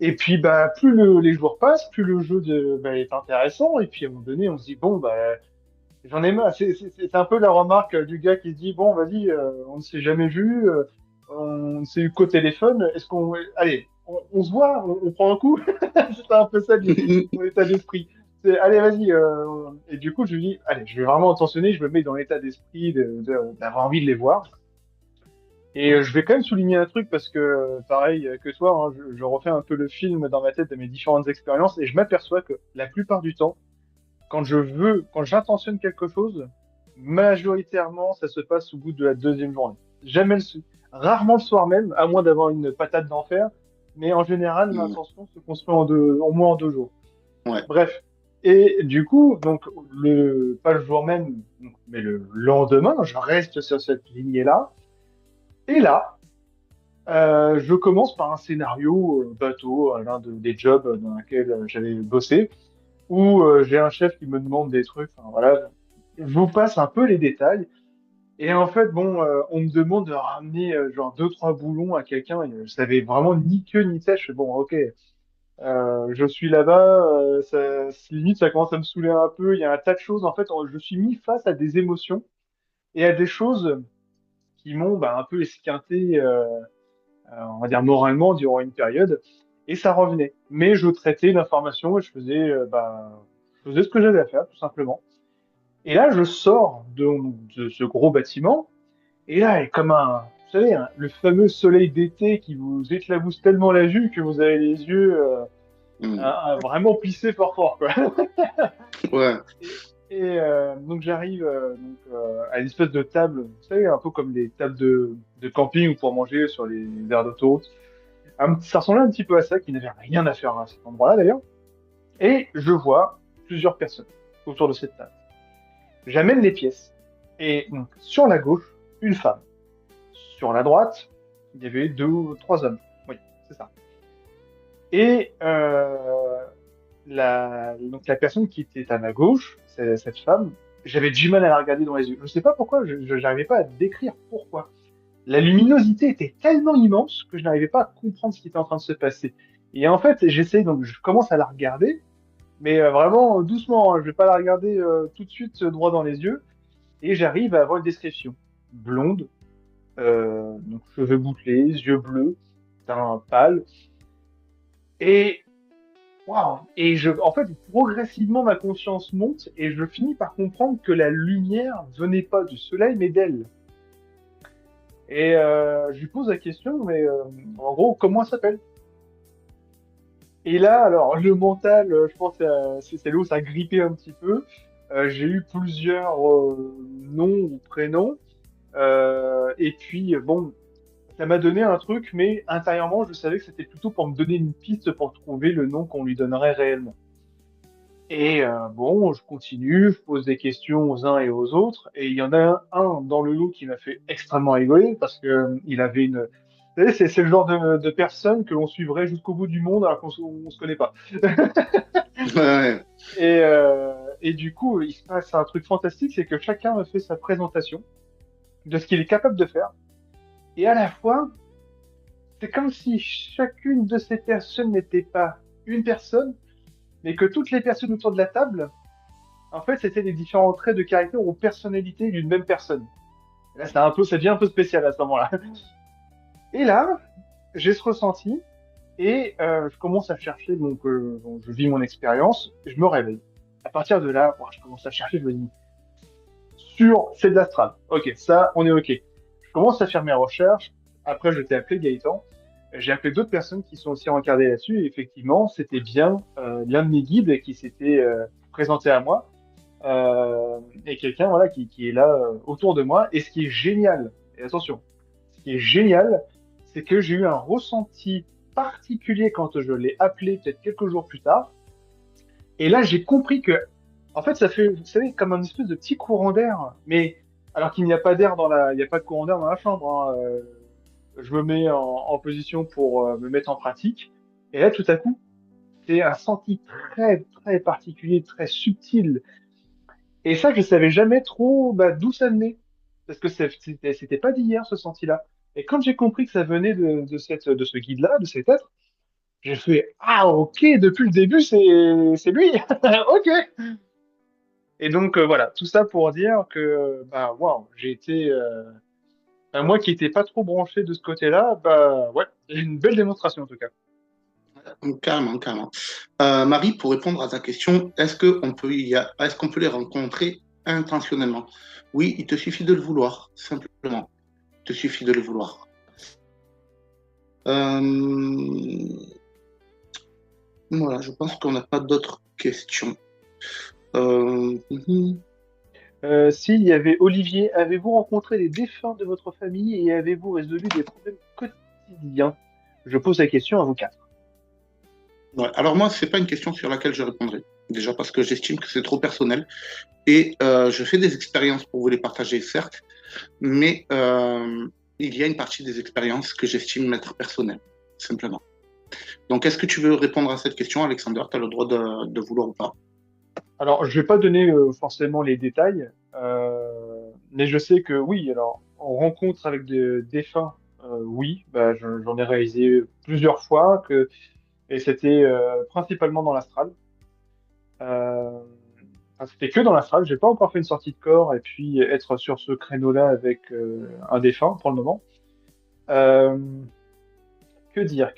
Et puis plus les jours passent, plus le jeu est intéressant. Et puis à un moment donné, on se dit bon J'en ai marre. C'est un peu la remarque du gars qui se dit, bon, vas-y, on ne s'est jamais vu, on ne s'est eu qu'au téléphone. Est-ce qu'on, allez, on se voit, on prend un coup. C'est un peu ça mon état d'esprit. C'est, allez, vas-y. Et du coup, je lui dis, allez, je vais vraiment attentionner, je me mets dans l'état d'esprit d'avoir envie de les voir. Et je vais quand même souligner un truc parce que, pareil que toi, hein, je refais un peu le film dans ma tête de mes différentes expériences et je m'aperçois que la plupart du temps, quand j'intentionne quelque chose, majoritairement, ça se passe au bout de la deuxième journée. Jamais rarement le soir même, à moins d'avoir une patate d'enfer, mais en général, l'intention se construit en moins en 2 jours. Ouais. Bref. Et du coup, donc, pas le jour même, donc, mais le lendemain, je reste sur cette lignée-là. Et là, je commence par un scénario bateau, des jobs dans lesquels j'avais bossé où j'ai un chef qui me demande des trucs. Enfin, voilà, je vous passe un peu les détails. Et en fait, bon, on me demande de ramener genre 2, 3 boulons à quelqu'un. Et je savais vraiment ni queue ni tête. Je fais, bon, ok, je suis là-bas. Limite, ça commence à me saouler un peu. Il y a un tas de choses. En fait, je suis mis face à des émotions et à des choses qui m'ont bah, un peu esquinté, on va dire moralement, durant une période. Et ça revenait. Mais je traitais l'information et je faisais ce que j'avais à faire, tout simplement. Et là, je sors de ce gros bâtiment, et là, comme vous savez, le fameux soleil d'été qui vous éclabousse tellement la vue que vous avez les yeux Mm. vraiment plissés fort fort, quoi. Ouais. Donc j'arrive à une espèce de table, vous savez, un peu comme les tables de camping ou pour manger sur les aires d'autoroute. Ça ressemblait un petit peu à ça, qui n'avait rien à faire à cet endroit-là d'ailleurs. Et je vois plusieurs personnes autour de cette table. J'amène les pièces. Et donc, sur la gauche, une femme. Sur la droite, il y avait 2 ou 3 hommes. Oui, c'est ça. Et donc la personne qui était à ma gauche, cette femme, j'avais du mal à la regarder dans les yeux. Je ne sais pas pourquoi, je n'arrivais pas à décrire pourquoi. La luminosité était tellement immense que je n'arrivais pas à comprendre ce qui était en train de se passer. Et en fait, j'essaie, donc je commence à la regarder, mais vraiment doucement, hein, je vais pas la regarder tout de suite droit dans les yeux. Et j'arrive à avoir une description. Blonde, donc cheveux bouclés, yeux bleus, teint pâle. Et waouh! En fait, progressivement, ma conscience monte et je finis par comprendre que la lumière venait pas du soleil, mais d'elle. Et je lui pose la question, mais en gros, comment elle s'appelle? Et là, alors, le mental, je pense, c'est là où ça a grippé un petit peu. J'ai eu plusieurs noms ou prénoms. Et puis, bon, ça m'a donné un truc, mais intérieurement, je savais que c'était plutôt pour me donner une piste pour trouver le nom qu'on lui donnerait réellement. Et bon, je continue, je pose des questions aux uns et aux autres, et il y en a un dans le lot qui m'a fait extrêmement rigoler parce que il avait une. Vous savez, c'est le genre de personne que l'on suivrait jusqu'au bout du monde alors on se connaît pas. Ouais. Et du coup, il se passe un truc fantastique, c'est que chacun me fait sa présentation de ce qu'il est capable de faire. Et à la fois, c'est comme si chacune de ces personnes n'était pas une personne, mais que toutes les personnes autour de la table, en fait, c'était des différents traits de caractère ou personnalité d'une même personne. Et là, ça devient un peu spécial à ce moment-là. Et là, j'ai ce ressenti et je commence à chercher, donc je vis mon expérience, je me réveille. À partir de là, je commence à chercher, je me dis, c'est de l'astral. Ok, ça, on est ok. Je commence à faire mes recherches. Après, je t'ai appelé Gaëtan. J'ai appelé d'autres personnes qui sont aussi encadrées là-dessus. Et effectivement, c'était bien l'un de mes guides qui s'était présenté à moi. Et quelqu'un voilà, qui est là autour de moi. Et ce qui est génial, et attention, ce qui est génial, c'est que j'ai eu un ressenti particulier quand je l'ai appelé peut-être quelques jours plus tard. Et là, j'ai compris que, en fait, ça fait, vous savez, comme un espèce de petit courant d'air. Mais alors qu'il n'y a pas d'air il n'y a pas de courant d'air dans la chambre. Hein, je me mets en position pour me mettre en pratique. Et là, tout à coup, c'est un senti très, très particulier, très subtil. Et ça, je savais jamais trop d'où ça venait. Parce que c'était pas d'hier, ce senti-là. Et quand j'ai compris que ça venait de ce guide-là, de cet être, j'ai fait, ah, ok, depuis le début, c'est lui. Ok. Et donc voilà, tout ça pour dire que bah waouh, j'ai été moi qui n'étais pas trop branché de ce côté-là, bah ouais, j'ai une belle démonstration en tout cas. Carrément, carrément. Marie, pour répondre à ta question, est-ce qu'on peut les rencontrer intentionnellement? Oui, il te suffit de le vouloir, simplement. Il te suffit de le vouloir. Voilà, je pense qu'on n'a pas d'autres questions. Mhm. S'il y avait Olivier, avez-vous rencontré des défunts de votre famille et avez-vous résolu des problèmes quotidiens? Je pose la question à vous quatre. Ouais, alors moi, c'est pas une question sur laquelle je répondrai. Déjà parce que j'estime que c'est trop personnel. Et je fais des expériences pour vous les partager, certes, mais il y a une partie des expériences que j'estime être personnelles, simplement. Donc, est-ce que tu veux répondre à cette question, Alexander? Tu as le droit de vouloir ou pas. Alors, je vais pas donner forcément les détails, mais je sais que oui, alors, en rencontre avec des défunts, oui, bah, j'en ai réalisé plusieurs fois, et c'était principalement dans l'astral. Euh, enfin, c'était que dans l'astral, j'ai pas encore fait une sortie de corps et puis être sur ce créneau-là avec un défunt pour le moment. Euh, que dire?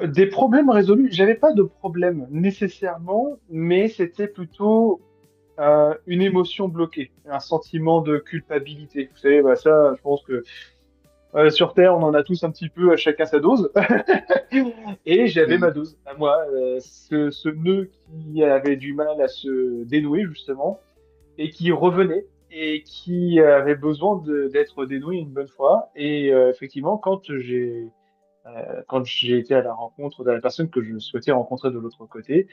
Des problèmes résolus. J'avais pas de problème nécessairement, mais c'était plutôt une émotion bloquée, un sentiment de culpabilité. Vous savez, bah ça, je pense que sur Terre, on en a tous un petit peu, chacun sa dose. Et j'avais ma Mm. dose à moi, ce nœud qui avait du mal à se dénouer justement, et qui revenait, et qui avait besoin d'être dénoué une bonne fois. Et effectivement, quand j'ai été à la rencontre de la personne que je souhaitais rencontrer de l'autre côté,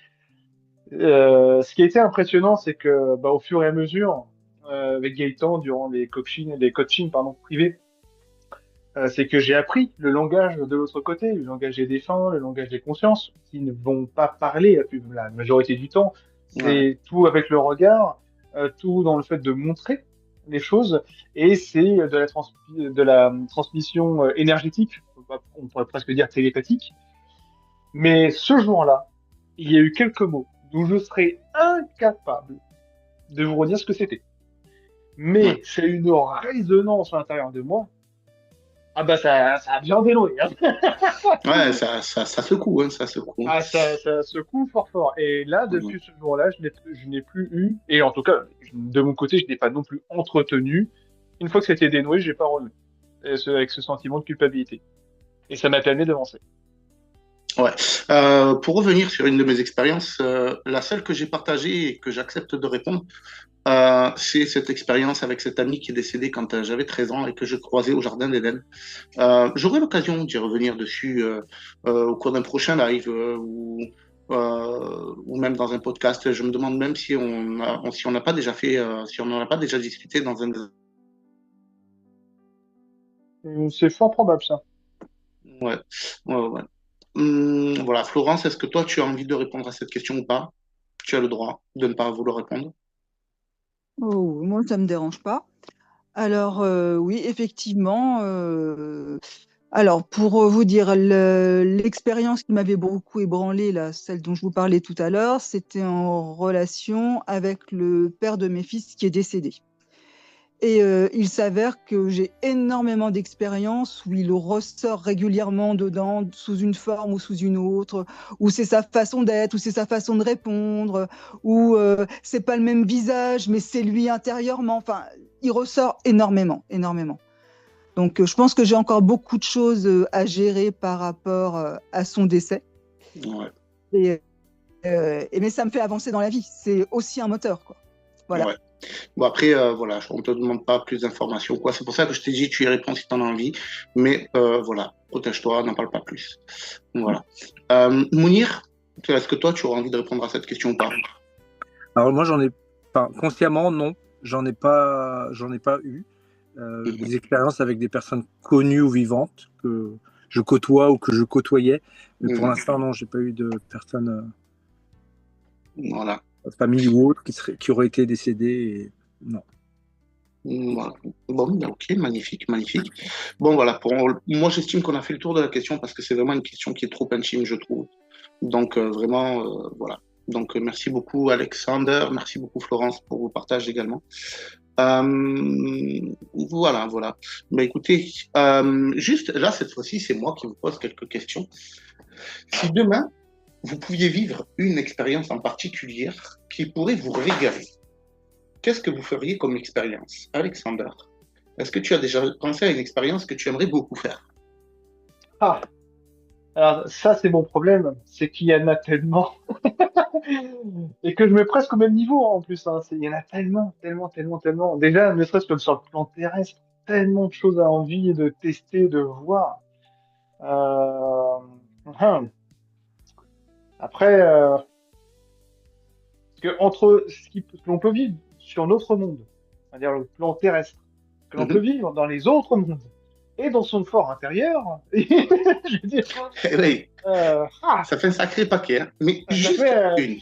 ce qui a été impressionnant, c'est que bah, au fur et à mesure, avec Gaëtan, durant les coachings pardon, privés, c'est que j'ai appris le langage de l'autre côté, le langage des défunts, le langage des consciences, qui ne vont pas parler la majorité du temps. Ouais. C'est tout avec le regard, tout dans le fait de montrer les choses, et c'est de la transmission énergétique, on pourrait presque dire télépathique. Mais ce jour-là, il y a eu quelques mots d'où je serais incapable de vous redire ce que c'était. Ouais. Mais c'est une résonance à l'intérieur de moi. Ah bah ça a bien dénoué. Hein. Ouais, ça secoue, hein, ça secoue. Ah ça secoue fort fort. Et là, Mm. depuis ce jour-là, je n'ai plus eu, et en tout cas, de mon côté, je n'ai pas non plus entretenu. Une fois que c'était dénoué, j'ai pas renoué. Avec ce sentiment de culpabilité. Et ça m'a permis d'avancer. Ouais. Pour revenir sur une de mes expériences, la seule que j'ai partagée et que j'accepte de répondre, c'est cette expérience avec cet ami qui est décédé quand j'avais 13 ans et que je croisais au Jardin d'Éden. J'aurai l'occasion d'y revenir dessus au cours d'un prochain live ou même dans un podcast. Je me demande même si on n'a pas déjà fait, si on n'en a pas déjà discuté dans un. C'est fort probable ça. Ouais, ouais, ouais. Voilà, Florence, est-ce que toi, tu as envie de répondre à cette question ou pas? Tu as le droit de ne pas vouloir répondre. Oh, moi, ça me dérange pas. Alors, oui, effectivement. Alors, pour vous dire, l'expérience qui m'avait beaucoup ébranlée, là, celle dont je vous parlais tout à l'heure, c'était en relation avec le père de mes fils qui est décédé. Et il s'avère que j'ai énormément d'expériences où il ressort régulièrement dedans, sous une forme ou sous une autre, où c'est sa façon d'être, où c'est sa façon de répondre, où c'est pas le même visage, mais c'est lui intérieurement. Enfin, il ressort énormément, énormément. Donc, je pense que j'ai encore beaucoup de choses à gérer par rapport à son décès. Ouais, Et, mais ça me fait avancer dans la vie. C'est aussi un moteur, quoi. Voilà. ouais. Bon, après, voilà, on ne te demande pas plus d'informations, quoi. C'est pour ça que je t'ai dit, tu y réponds si tu en as envie. Mais voilà, protège-toi, n'en parle pas plus. Voilà. Mounir, est-ce que toi, tu auras envie de répondre à cette question ou pas? Alors moi, enfin, consciemment, non, j'en ai pas eu des expériences avec des personnes connues ou vivantes que je côtoie ou que je côtoyais. Mais pour l'instant, non, j'ai pas eu de personnes, Voilà. famille ou autres, qui auraient été décédées. Non. Voilà. Bon, ben, ok, magnifique, magnifique. Bon, voilà, moi j'estime qu'on a fait le tour de la question parce que c'est vraiment une question qui est trop intime, je trouve. Donc, vraiment, voilà. Donc, merci beaucoup, Alexander. Merci beaucoup, Florence, pour vos partages également. Voilà. Bah, écoutez, juste là, cette fois-ci, c'est moi qui vous pose quelques questions. Si demain, vous pouviez vivre une expérience en particulier qui pourrait vous régaler, qu'est-ce que vous feriez comme expérience? Alexander, est-ce que tu as déjà pensé à une expérience que tu aimerais beaucoup faire? Ah, alors ça, c'est mon problème, c'est qu'il y en a tellement. Et que je mets presque au même niveau en plus. Hein. Il y en a tellement, tellement, tellement, tellement. Déjà, ne serait-ce que sur le plan terrestre, tellement de choses à envie de tester, de voir. Euh, hum. Après, parce que entre ce que l'on peut vivre sur notre monde, c'est-à-dire le plan terrestre, que l'on peut Mhm. vivre dans les autres mondes et dans son fort intérieur, je veux dire, Oui, ah, ça fait un sacré paquet, hein. Mais ça juste fait une.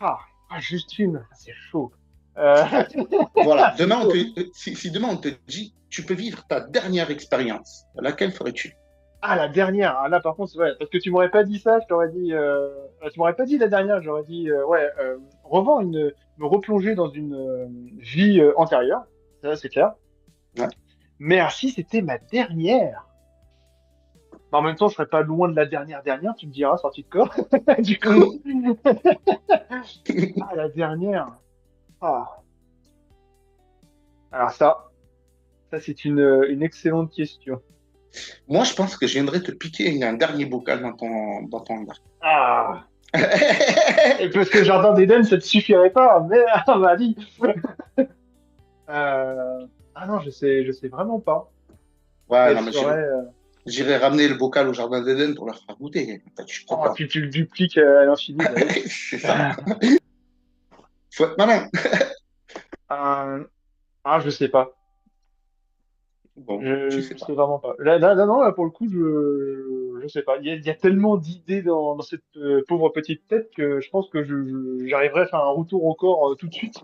ah, juste une, c'est chaud. Euh, Voilà, c'est chaud. si demain on te dit, tu peux vivre ta dernière expérience, laquelle ferais-tu? Ah, la dernière. Ah, là, par contre, ouais, parce que tu m'aurais pas dit ça, je t'aurais dit. Tu m'aurais pas dit la dernière, j'aurais dit, ouais, me replonger dans une vie antérieure. Ça, c'est clair. Ouais. Mais ah, si c'était ma dernière. Mais en même temps, je serais pas loin de la dernière, tu me diras, sortie de corps. Du coup. Ah, la dernière. Ah. Alors ça, c'est une excellente question. Moi, je pense que je viendrais te piquer un dernier bocal dans ton hangar. Ah. Et parce que Jardin d'Éden, ça te suffirait pas, mais ah, vas-y. Ah non, je sais vraiment pas. Ouais, Quel non, mais serait. j'irai ramener le bocal au jardin d'Éden pour leur faire goûter. Tu crois Oh, pas? puis tu le dupliques à l'infini, bah oui. C'est ça. Faut être malin. Euh, Ah, je sais pas. Bon, tu Je sais sais pas. vraiment pas. Là, non, là, pour le coup, je sais pas. Il y a tellement d'idées dans cette pauvre petite tête que je pense que j'arriverai à faire un retour au corps tout de suite.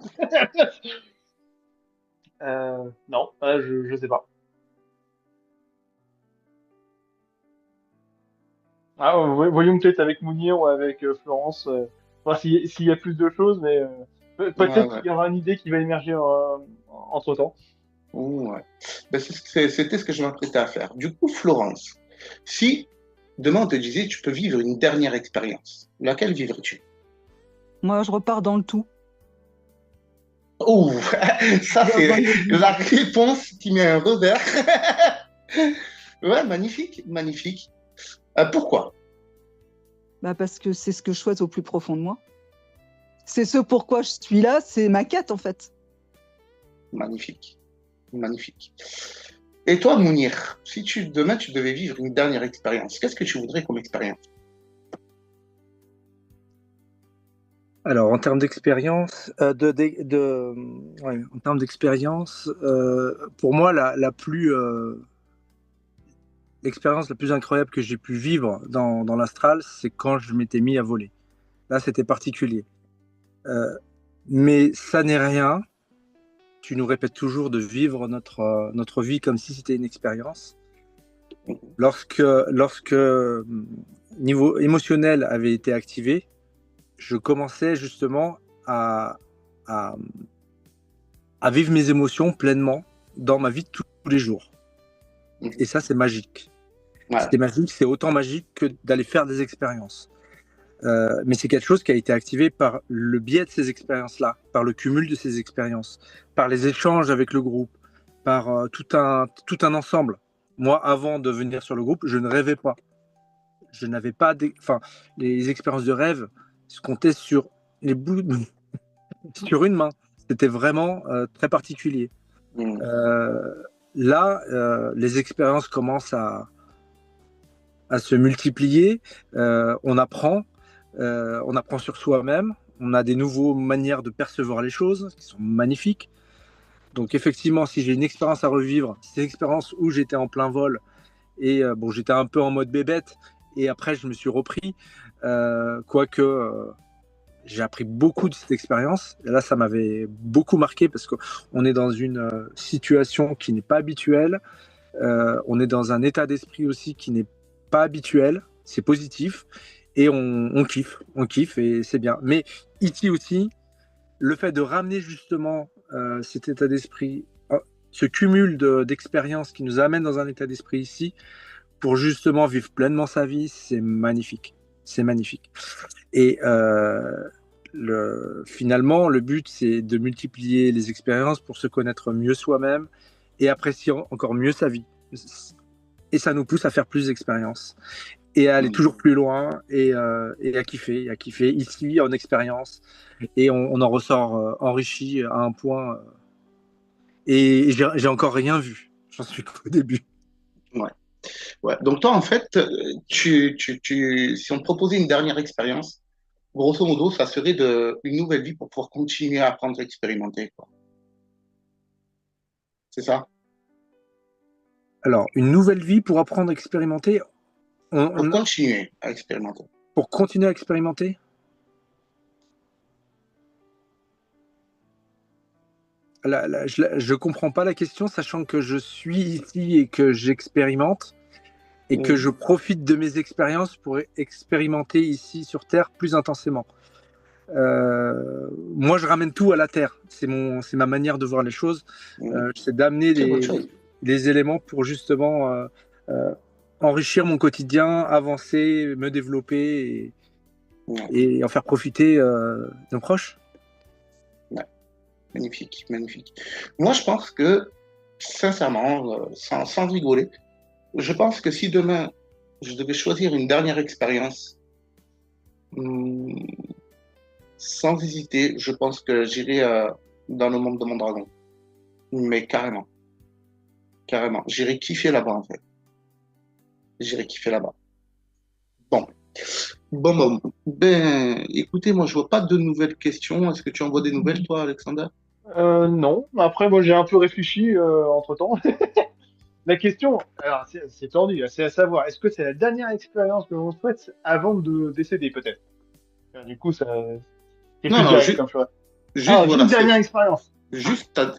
Non, je sais pas. Ah, voyons peut-être avec Mounir ou avec Florence. Enfin, s'il y a plus de choses, mais Ouais, peut-être ouais. qu'il y aura une idée qui va émerger entre-temps. Ouais. Ben, c'était ce que je m'apprêtais à faire. Du coup, Florence, si demain on te disait tu peux vivre une dernière expérience, laquelle vivrais-tu? Moi, je repars dans le tout. Oh, ça Dans c'est le- la réponse qui met un revers. Ouais, magnifique, magnifique. Pourquoi? Bah, parce que c'est ce que je souhaite au plus profond de moi. C'est ce pourquoi je suis là, c'est ma quête en fait. Magnifique, magnifique. Et toi, Mounir, si demain tu devais vivre une dernière expérience, qu'est-ce que tu voudrais comme expérience? Alors, en termes d'expérience, ouais, en termes d'expérience, pour moi, l'expérience la plus incroyable que j'ai pu vivre dans l'astral, c'est quand je m'étais mis à voler. Là, c'était particulier. Euh, mais ça n'est rien. Tu nous répètes toujours de vivre notre vie comme si c'était une expérience. Lorsque niveau émotionnel avait été activé, je commençais justement à, à vivre mes émotions pleinement dans ma vie de tous les jours. Et ça, c'est magique. Voilà. C'est magique, c'est autant magique que d'aller faire des expériences. Mais c'est quelque chose qui a été activé par le biais de ces expériences-là, par le cumul de ces expériences, par les échanges avec le groupe, par tout un ensemble. Moi, avant de venir sur le groupe, je ne rêvais pas. Je n'avais pas... Enfin, les expériences de rêve se comptaient sur les bouts sur une main. C'était vraiment très particulier. Mm. Là, les expériences commencent à se multiplier. On apprend sur soi-même. On a des nouvelles manières de percevoir les choses qui sont magnifiques. Donc effectivement, si j'ai une expérience à revivre, c'est l'expérience où j'étais en plein vol et bon, j'étais un peu en mode bébête et après je me suis repris. Quoique j'ai appris beaucoup de cette expérience. Et là, ça m'avait beaucoup marqué parce qu'on est dans une situation qui n'est pas habituelle. On est dans un état d'esprit aussi qui n'est pas habituel. C'est positif. et on kiffe et c'est bien. Mais ici aussi, le fait de ramener justement cet état d'esprit, ce cumul d'expériences qui nous amène dans un état d'esprit ici, pour justement vivre pleinement sa vie, c'est magnifique. C'est magnifique. Et finalement, le but, c'est de multiplier les expériences pour se connaître mieux soi-même et apprécier encore mieux sa vie. Et ça nous pousse à faire plus d'expériences et à aller toujours plus loin et à kiffer ici en expérience. Et on en ressort enrichi à un point. Et j'ai encore rien vu. J'en suis qu'au début. Ouais. Ouais. Donc toi, en fait, si on te proposait une dernière expérience, grosso modo, ça serait une nouvelle vie pour pouvoir continuer à apprendre à expérimenter, quoi. C'est ça? Alors, une nouvelle vie pour apprendre à expérimenter, Pour continuer à expérimenter. pour continuer à expérimenter. Je comprends pas la question, sachant que je suis ici et que j'expérimente et que je profite de mes expériences pour expérimenter ici sur Terre plus intensément. Moi, je ramène tout à la Terre. C'est ma manière de voir les choses. C'est d'amener les éléments pour justement enrichir mon quotidien, avancer, me développer et en faire profiter nos proches. Magnifique, magnifique. Moi, je pense que, sincèrement, sans rigoler, je pense que si demain, je devais choisir une dernière expérience, sans hésiter, je pense que j'irai dans le monde de mon dragon. Mais carrément. Carrément. J'irai kiffer là-bas, en fait. J'irai kiffer là-bas. Bon. Ben, écoutez, moi, je vois pas de nouvelles questions. Est-ce que tu envoies des nouvelles, toi, Alexander? Non. Après, moi, j'ai un peu réfléchi entre-temps. La question, alors c'est tordu, c'est à savoir, est-ce que c'est la dernière expérience que l'on souhaite avant de décéder, peut-être? Du coup, ça, c'est plus Non, direct comme choix. juste, Ah, voilà, une dernière expérience.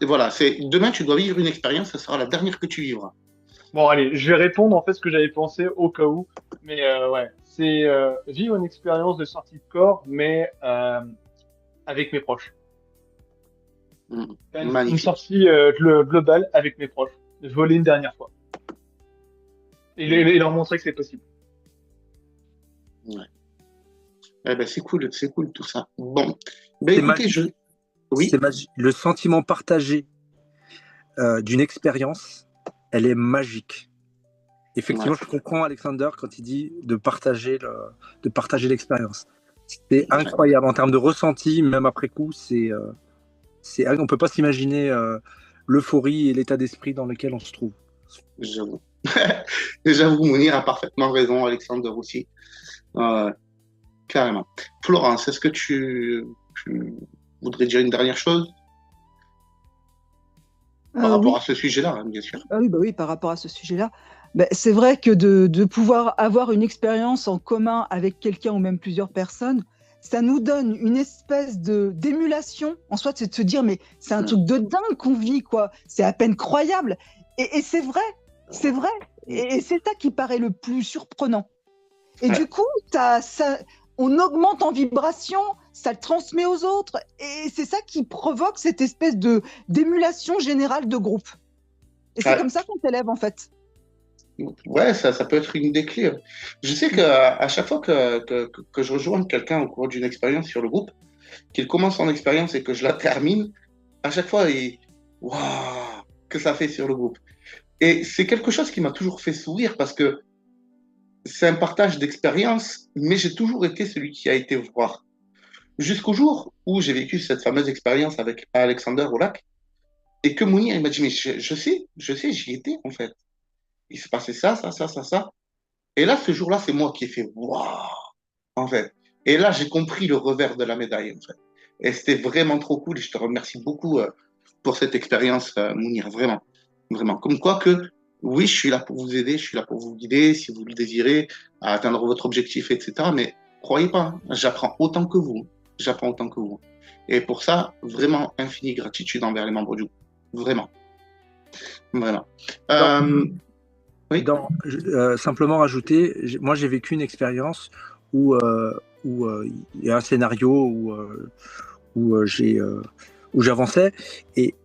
voilà, demain, tu dois vivre une expérience, ça sera la dernière que tu vivras. Bon, allez, je vais répondre en fait ce que j'avais pensé au cas où. Mais ouais, c'est vivre une expérience de sortie de corps, mais avec mes proches. Une Magnifique. sortie globale avec mes proches. Voler une dernière fois. Et leur montrer que c'est possible. Ouais. Eh ben, c'est cool tout ça. Bon, ben écoutez, oui. C'est magique. Le sentiment partagé d'une expérience, elle est magique. Effectivement, je comprends Alexander quand il dit de partager l'expérience. C'est incroyable en termes de ressenti, même après coup, on peut pas s'imaginer l'euphorie et l'état d'esprit dans lequel on se trouve. J'avoue. J'avoue, Mounir a parfaitement raison, Alexander aussi. Carrément. Florence, est-ce que tu voudrais dire une dernière chose par rapport à ce sujet-là, hein, bien sûr. Oui, par rapport à ce sujet-là. C'est vrai que de pouvoir avoir une expérience en commun avec quelqu'un ou même plusieurs personnes, ça nous donne une espèce d'émulation. En soi, c'est de se dire, mais c'est un truc de dingue qu'on vit, quoi. C'est à peine croyable. Et c'est vrai. Et c'est ça qui paraît le plus surprenant. Et du coup, on augmente en vibration, ça le transmet aux autres. Et c'est ça qui provoque cette espèce d'émulation générale de groupe. Et c'est comme ça qu'on s'élève, en fait. Ouais, ça peut être une des clés. Je sais qu'à chaque fois que je rejoins quelqu'un au cours d'une expérience sur le groupe, qu'il commence son expérience et que je la termine, à chaque fois, waouh, que ça fait sur le groupe. Et c'est quelque chose qui m'a toujours fait sourire parce que c'est un partage d'expérience, mais j'ai toujours été celui qui a été voir. Jusqu'au jour où j'ai vécu cette fameuse expérience avec Alexander au lac et que Mounir, il m'a dit, mais je sais, j'y étais en fait. Il s'est passé ça. Et là, ce jour-là, c'est moi qui ai fait waouh, en fait. Et là, j'ai compris le revers de la médaille, en fait. Et c'était vraiment trop cool. Et je te remercie beaucoup pour cette expérience, Mounir, vraiment. Vraiment. Comme quoi que, oui, je suis là pour vous aider, je suis là pour vous guider, si vous le désirez, à atteindre votre objectif, etc. Mais croyez pas, j'apprends autant que vous. Et pour ça, vraiment, infinie gratitude envers les membres du groupe. Vraiment. Oui. Simplement rajouter, moi j'ai vécu une expérience où il y a un scénario où j'avançais. Et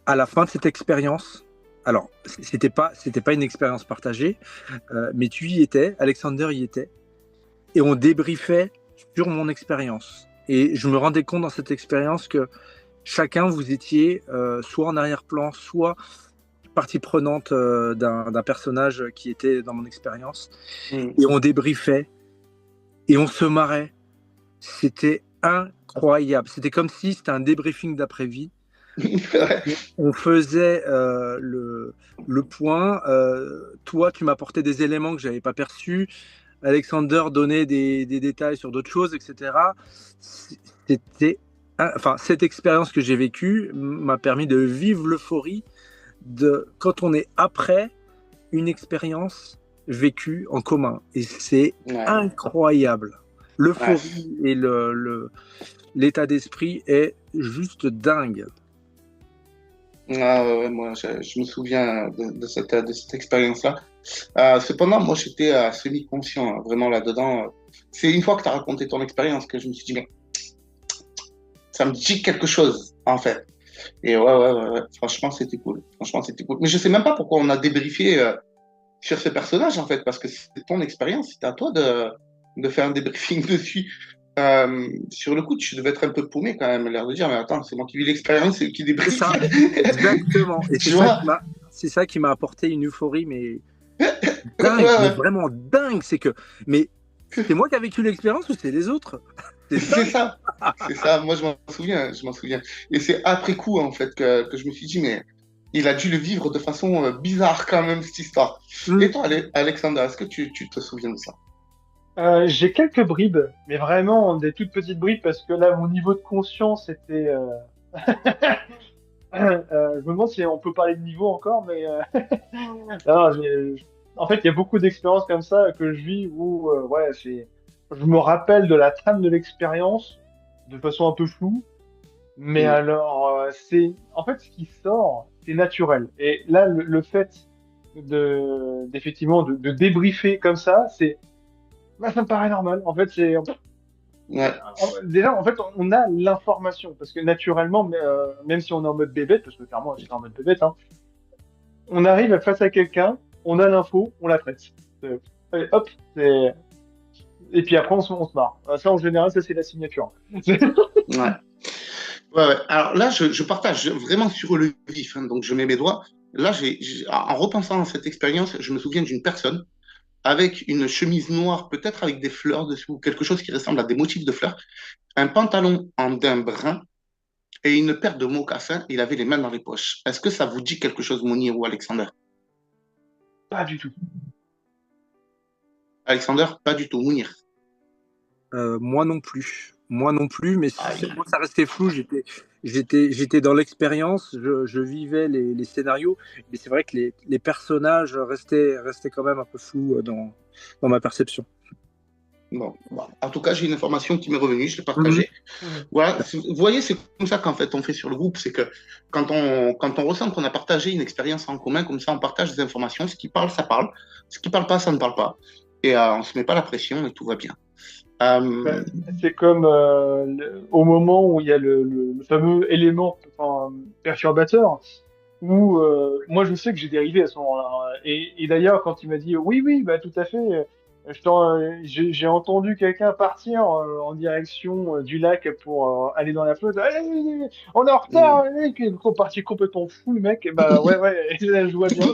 à la fin de cette expérience, alors c'était pas une expérience partagée, mais tu y étais, Alexander y était, et on débriefait sur mon expérience. Et je me rendais compte dans cette expérience que chacun, vous étiez soit en arrière-plan, soit partie prenante d'un personnage qui était dans mon expérience. Et on débriefait et on se marrait. C'était incroyable. C'était comme si c'était un débriefing d'après-vie. On faisait le point. Toi, tu m'apportais des éléments que je n'avais pas perçus. Alexander donnait des détails sur d'autres choses, etc. Cette expérience que j'ai vécue m'a permis de vivre l'euphorie de quand on est après une expérience vécue en commun. Et c'est incroyable. L'euphorie et l'état d'esprit est juste dingue. Moi, je me souviens de cette expérience-là. Cependant, moi, j'étais semi-conscient, vraiment là-dedans. C'est une fois que tu as raconté ton expérience que je me suis dit, mais ça me dit quelque chose, en fait. Et ouais. Franchement, c'était cool. Mais je sais même pas pourquoi on a débriefé sur ce personnage, en fait, parce que c'est ton expérience. C'était à toi de faire un débriefing dessus. Sur le coup, tu devais être un peu paumé quand même, l'air de dire, mais attends, c'est moi qui vis l'expérience, c'est qui débriefe. C'est ça, exactement. Et c'est ça qui m'a apporté une euphorie, mais dingue, mais vraiment dingue. Mais c'est moi qui ai vécu l'expérience ou c'est les autres? C'est ça. Moi, je m'en souviens. Et c'est après coup, en fait, que je me suis dit, mais il a dû le vivre de façon bizarre quand même, cette histoire. Et toi, Alexander, est-ce que tu te souviens de ça? J'ai quelques bribes, mais vraiment des toutes petites bribes, parce que là, mon niveau de conscience était... je me demande si on peut parler de niveau encore, mais... Non, en fait, il y a beaucoup d'expériences comme ça que je vis où, je me rappelle de la trame de l'expérience de façon un peu floue, mais alors, en fait, ce qui sort, c'est naturel. Et là, le fait d'effectivement, de débriefer comme ça, ça me paraît normal. En fait, déjà, en fait, on a l'information, parce que naturellement, même si on est en mode bébête, parce que clairement, j'étais en mode bébête, hein, on arrive face à quelqu'un, on a l'info, on la traite. Allez, hop, et puis après, on se marre. Ça, en général, ça, c'est la signature. Ouais. Alors là, je partage vraiment sur le vif, hein, donc je mets mes doigts. Là, en repensant à cette expérience, je me souviens d'une personne avec une chemise noire, peut-être avec des fleurs dessus, ou quelque chose qui ressemble à des motifs de fleurs, un pantalon en daim brun et une paire de mocassins. Il avait les mains dans les poches. Est-ce que ça vous dit quelque chose, Mounir ou Alexander? Pas du tout. Alexander, pas du tout. Mounir? Moi non plus, mais moi, ça restait flou. J'étais dans l'expérience, je vivais les scénarios, mais c'est vrai que les personnages restaient quand même un peu flous dans ma perception. Bon. En tout cas, j'ai une information qui m'est revenue, je l'ai partagée. Voilà. Vous voyez, c'est comme ça qu'en fait on fait sur le groupe, c'est que quand on ressent qu'on a partagé une expérience en commun, comme ça on partage des informations, ce qui parle, ça parle, ce qui parle pas, ça ne parle pas. Et on se met pas la pression et tout va bien. C'est comme au moment où il y a le fameux élément perturbateur, où moi je sais que j'ai dérivé à ce moment-là. Et d'ailleurs, quand il m'a dit oui, bah tout à fait, j'ai entendu quelqu'un partir en direction du lac pour aller dans la flotte. Allez, on est en retard, il est parti complètement fou, le mec. Et bah ouais, et là, je vois bien,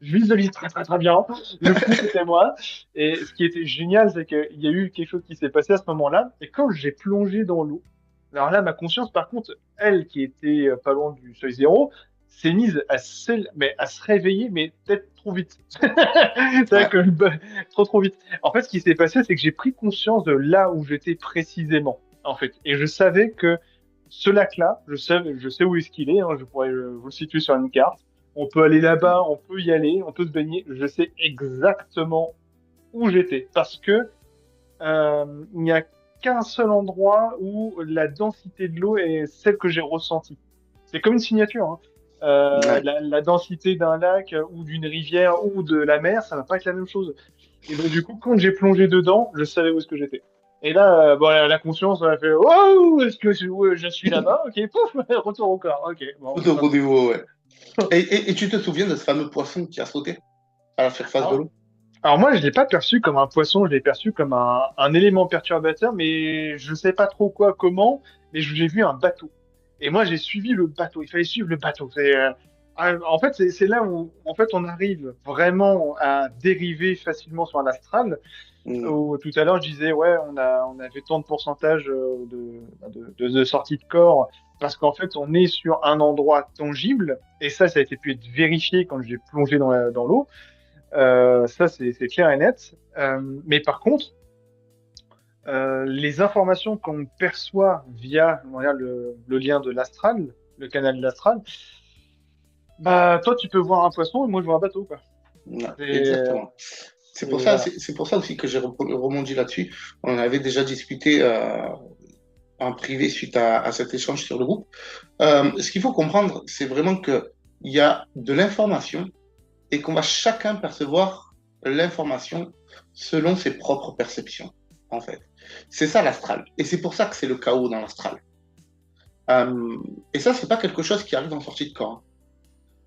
je visualise très très très bien. Le fou, c'était moi. Et ce qui était génial, c'est qu'il y a eu quelque chose qui s'est passé à ce moment-là. Et quand j'ai plongé dans l'eau, alors là, ma conscience, par contre, elle qui était pas loin du seuil zéro, s'est mise à se réveiller, mais peut-être trop vite. C'est vrai que trop vite. En fait, ce qui s'est passé, c'est que j'ai pris conscience de là où j'étais précisément, en fait. Et je savais que ce lac-là, je sais où est-ce qu'il est, hein, je pourrais vous le situer sur une carte. On peut aller là-bas, on peut y aller, on peut se baigner. Je sais exactement où j'étais. Parce que il n'y a qu'un seul endroit où la densité de l'eau est celle que j'ai ressentie. C'est comme une signature, hein. La densité d'un lac ou d'une rivière ou de la mer, ça va pas être la même chose. Et donc, du coup, quand j'ai plongé dedans, je savais où est-ce que j'étais. Et là, bon, la conscience m'a fait, wow, est-ce que je suis là-bas? Ok, pouf, retour au corps. Ok, bon, Tout au pas bon trop. niveau, ouais. Et tu te souviens de ce fameux poisson qui a sauté à la surface de Alors, l'eau? alors moi, je l'ai pas perçu comme un poisson, je l'ai perçu comme un élément perturbateur, mais je sais pas trop quoi, comment, mais j'ai vu un bateau. Et moi, j'ai suivi le bateau. Il fallait suivre le bateau. En fait, c'est là où en fait, on arrive vraiment à dériver facilement sur un astral. Mm. Où, tout à l'heure, je disais, ouais, on avait tant de pourcentage de sortie de corps, parce qu'en fait, on est sur un endroit tangible. Et ça a été pu être vérifié quand j'ai plongé dans l'eau. Ça, c'est clair et net. Mais par contre, les informations qu'on perçoit via on va dire, le lien de l'astral, le canal de l'astral, bah toi tu peux voir un poisson et moi je vois un bateau quoi. Ouais, C'est exactement. voilà. C'est pour ça aussi que j'ai rebondi là-dessus. On avait déjà discuté en privé suite à cet échange sur le groupe. Ce qu'il faut comprendre, c'est vraiment qu'il y a de l'information et qu'on va chacun percevoir l'information selon ses propres perceptions, en fait. C'est ça l'astral. Et c'est pour ça que c'est le chaos dans l'astral. Euh, et ça, c'est pas quelque chose qui arrive en sortie de corps, hein,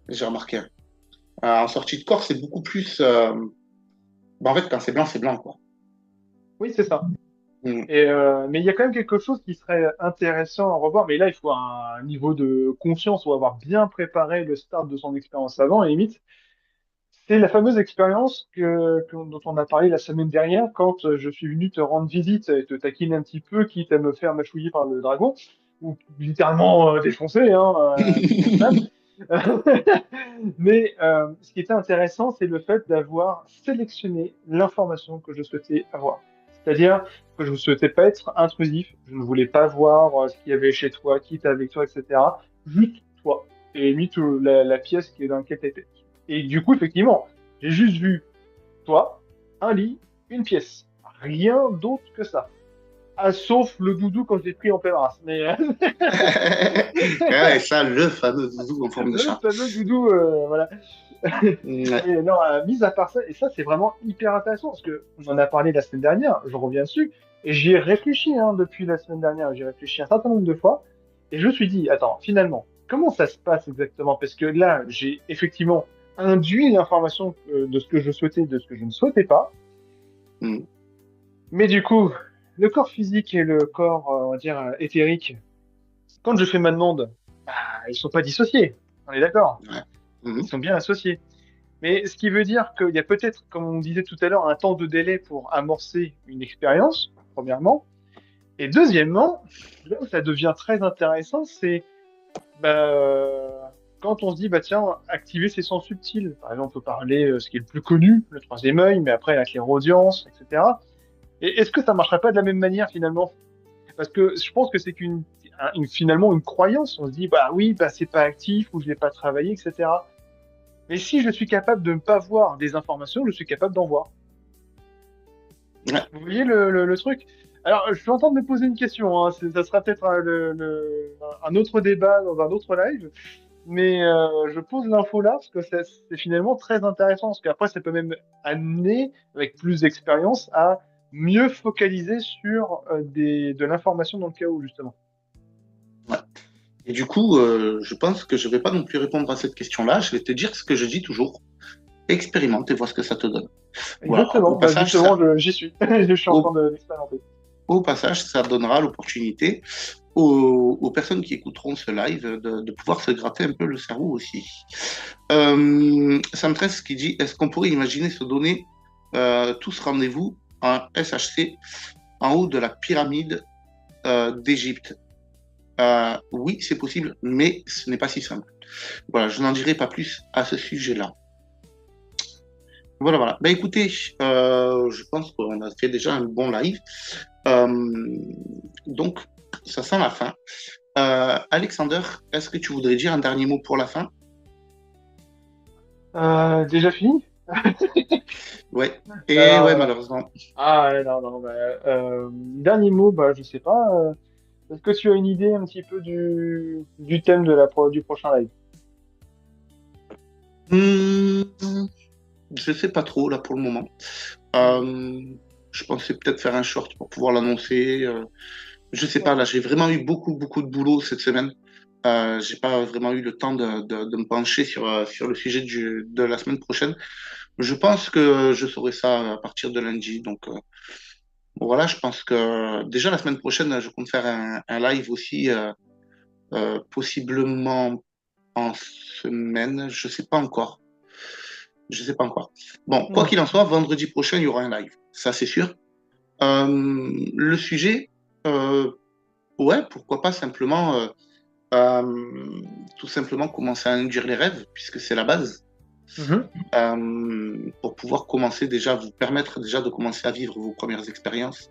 j'ai remarqué. En sortie de corps, c'est beaucoup plus. En fait, quand c'est blanc, quoi. Oui, c'est ça. Mm. Mais il y a quand même quelque chose qui serait intéressant à revoir. Mais là, il faut un niveau de conscience ou avoir bien préparé le start de son expérience avant, à la limite. C'est la fameuse expérience dont on a parlé la semaine dernière quand je suis venu te rendre visite et te taquiner un petit peu, quitte à me faire mâchouiller par le dragon, ou littéralement défoncer, hein, selon le thème. Mais ce qui était intéressant, c'est le fait d'avoir sélectionné l'information que je souhaitais avoir. C'est-à-dire que je ne souhaitais pas être intrusif, je ne voulais pas voir ce qu'il y avait chez toi, qui était avec toi, etc. Juste toi. Et limite la pièce qui est dans laquelle tu étais. Et du coup, effectivement, j'ai juste vu toi, un lit, une pièce. Rien d'autre que ça. Ah, sauf le doudou quand je l'ai pris en pleine race. Mais Ouais, ça, le fameux doudou en forme de le chat. fameux doudou, voilà. Ouais. Mais non, mis à part ça, et ça c'est vraiment hyper intéressant parce que on en a parlé la semaine dernière, je reviens dessus, et j'y ai réfléchi depuis la semaine dernière, j'y ai réfléchi un certain nombre de fois, et je me suis dit, attends, finalement, comment ça se passe exactement? Parce que là, j'ai effectivement induit l'information de ce que je souhaitais, de ce que je ne souhaitais pas, Mm. mais du coup, le corps physique et le corps, on va dire, éthérique, quand je fais ma demande, bah, ils sont pas dissociés, on est d'accord? Ouais. Ils Mhm. sont bien associés. Mais ce qui veut dire qu'il y a peut-être, comme on disait tout à l'heure, un temps de délai pour amorcer une expérience, premièrement. Et deuxièmement, là où ça devient très intéressant, c'est quand on se dit, bah tiens, activer ses sens subtils. Par exemple, on peut parler ce qui est le plus connu, le troisième œil, mais après la clairaudience, etc. Et est-ce que ça marcherait pas de la même manière finalement? Parce que je pense que c'est finalement une croyance. On se dit, bah oui, bah c'est pas actif ou je l'ai pas travaillé, etc. Mais si je suis capable de ne pas voir des informations, je suis capable d'en voir. Ouais. Vous voyez le truc? Alors, je suis en train de me poser une question, hein. Ça sera peut-être un autre débat dans un autre live, mais je pose l'info là parce que c'est finalement très intéressant, parce qu'après, ça peut même amener, avec plus d'expérience, à mieux focaliser sur de l'information dans le chaos, justement. Ouais. Et du coup, je pense que je ne vais pas non plus répondre à cette question-là. Je vais te dire ce que je dis toujours. Expérimente et vois ce que ça te donne. Voilà. Exactement, bah justement, j'y suis. Je suis en Au, train d'expérimenter. au passage, ça donnera l'opportunité aux personnes qui écouteront ce live de pouvoir se gratter un peu le cerveau aussi. Sam13 qui dit, est-ce qu'on pourrait imaginer se donner tous rendez-vous en SHC en haut de la pyramide d'Égypte? Oui, c'est possible, mais ce n'est pas si simple. Voilà, je n'en dirai pas plus à ce sujet-là. Voilà, voilà. Ben écoutez, je pense qu'on a fait déjà un bon live. Donc, ça sent la fin. Alexander, est-ce que tu voudrais dire un dernier mot pour la fin? Déjà fini? Ouais. Et ouais, Alors, malheureusement. ah, ouais, non, non, dernier mot, bah, je sais pas. Est-ce que tu as une idée un petit peu du thème du prochain live? Hmm, Je sais pas trop là pour le moment. Euh, je pensais peut-être faire un short pour pouvoir l'annoncer. Je sais pas, là, j'ai vraiment eu beaucoup de boulot cette semaine. J'ai pas vraiment eu le temps de me pencher sur le sujet de la semaine prochaine. Je pense que je saurai ça à partir de lundi. Donc, bon, voilà, je pense que déjà la semaine prochaine, je compte faire un live aussi, possiblement en semaine. Je sais pas encore. Je sais pas encore. Bon, quoi Ouais. qu'il en soit, vendredi prochain, il y aura un live. Ça, c'est sûr. Le sujet, euh, ouais, pourquoi pas simplement, tout simplement commencer à induire les rêves, puisque c'est la base, Mhm. pour pouvoir commencer déjà, vous permettre déjà de commencer à vivre vos premières expériences.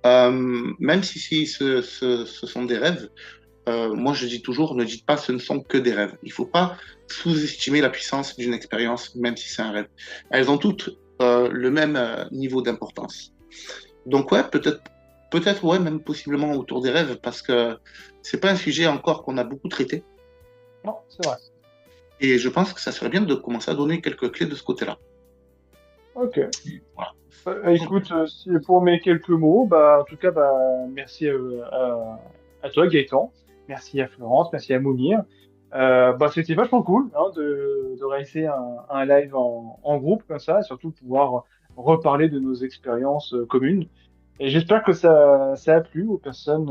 Même si ce sont des rêves, moi je dis toujours, ne dites pas ce ne sont que des rêves. Il ne faut pas sous-estimer la puissance d'une expérience, même si c'est un rêve. Elles ont toutes le même niveau d'importance. Donc ouais, peut-être ouais, même possiblement autour des rêves, parce que c'est pas un sujet encore qu'on a beaucoup traité. Non, c'est vrai. Et je pense que ça serait bien de commencer à donner quelques clés de ce côté-là. Ok. Voilà. Écoute, pour mes quelques mots, bah, en tout cas, bah, merci à toi, Gaëtan. Merci à Florence, merci à Mounir. Bah, c'était vachement cool hein, de réaliser un live en groupe comme ça, et surtout pouvoir reparler de nos expériences communes. Et j'espère que ça a plu aux personnes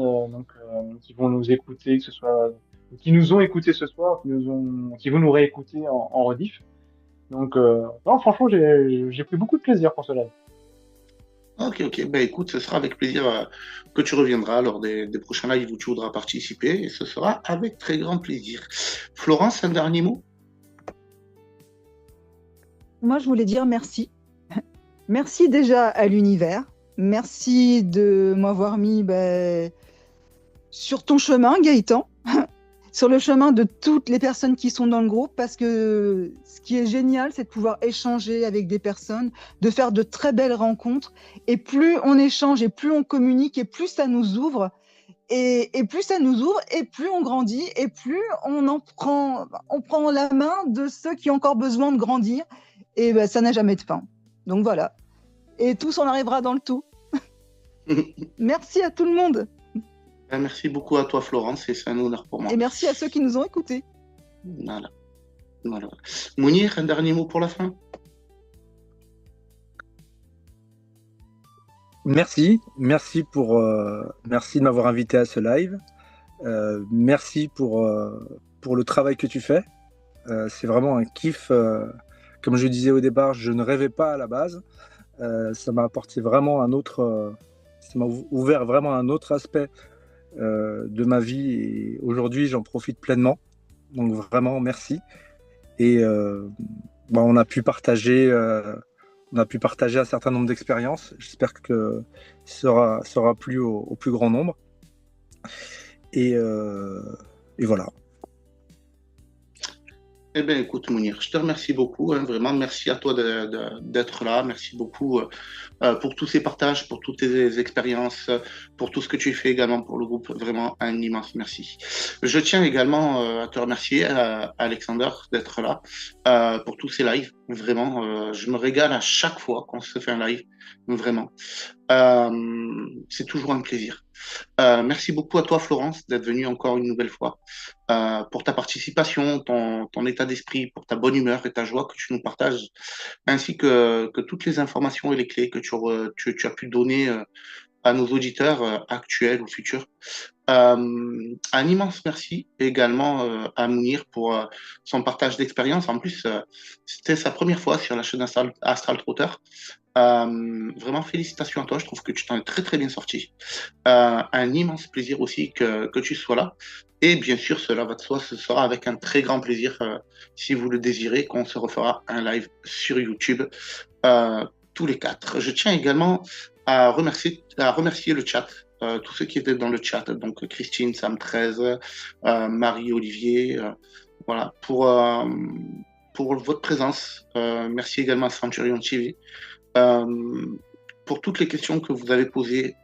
qui vont nous écouter, que ce soit qui nous ont écoutés ce soir, qui vont nous réécouter en rediff. Donc, non, franchement, j'ai pris beaucoup de plaisir pour ce live. Ok. Ben écoute, ce sera avec plaisir que tu reviendras lors des prochains lives où tu voudras participer, et ce sera avec très grand plaisir. Florence, un dernier mot? Moi, je voulais dire merci. Merci déjà à l'univers. Merci de m'avoir mis sur ton chemin, Gaëtan, sur le chemin de toutes les personnes qui sont dans le groupe, parce que ce qui est génial, c'est de pouvoir échanger avec des personnes, de faire de très belles rencontres. Et plus on échange et plus on communique et plus ça nous ouvre. Et plus ça nous ouvre, et plus on grandit, et plus on prend la main de ceux qui ont encore besoin de grandir. Et ben, ça n'a jamais de fin. Donc voilà. Et tous, on arrivera dans le tout. Merci à tout le monde. Ben, merci beaucoup à toi, Florence, et c'est un honneur pour moi. Et merci à ceux qui nous ont écoutés. Voilà. Mounir, un dernier mot pour la fin? Merci de m'avoir invité à ce live. Merci pour le travail que tu fais. C'est vraiment un kiff. Comme je disais au départ, je ne rêvais pas à la base. Ça m'a apporté vraiment ça m'a ouvert vraiment un autre aspect de ma vie, et aujourd'hui j'en profite pleinement. Donc vraiment merci. Et on a pu partager un certain nombre d'expériences. J'espère que ça sera plu au plus grand nombre. Et voilà. Eh bien, écoute, Mounir, je te remercie beaucoup, hein, vraiment. Merci à toi d'être là. Merci beaucoup pour tous ces partages, pour toutes tes expériences, pour tout ce que tu fais également pour le groupe. Vraiment, un immense merci. Je tiens également à te remercier, Alexander, d'être là pour tous ces lives. Vraiment, je me régale à chaque fois qu'on se fait un live. Vraiment. C'est toujours un plaisir. Merci beaucoup à toi, Florence, d'être venue encore une nouvelle fois, pour ta participation, ton état d'esprit, pour ta bonne humeur et ta joie que tu nous partages, ainsi que toutes les informations et les clés que tu as pu donner à nos auditeurs actuels ou futurs. Un immense merci également à Mounir pour son partage d'expérience. En plus, c'était sa première fois sur la chaîne Astral Trotter. Vraiment félicitations à toi, je trouve que tu t'en es très bien sorti. Un immense plaisir aussi que tu sois là. Et bien sûr, cela va de soi, ce sera avec un très grand plaisir, si vous le désirez, qu'on se refera un live sur YouTube tous les quatre. Je tiens également à remercier le chat, tous ceux qui étaient dans le chat, donc Christine, Sam13, Marie-Olivier, voilà, pour votre présence. Merci également à Centurion TV. Pour toutes les questions que vous avez posées.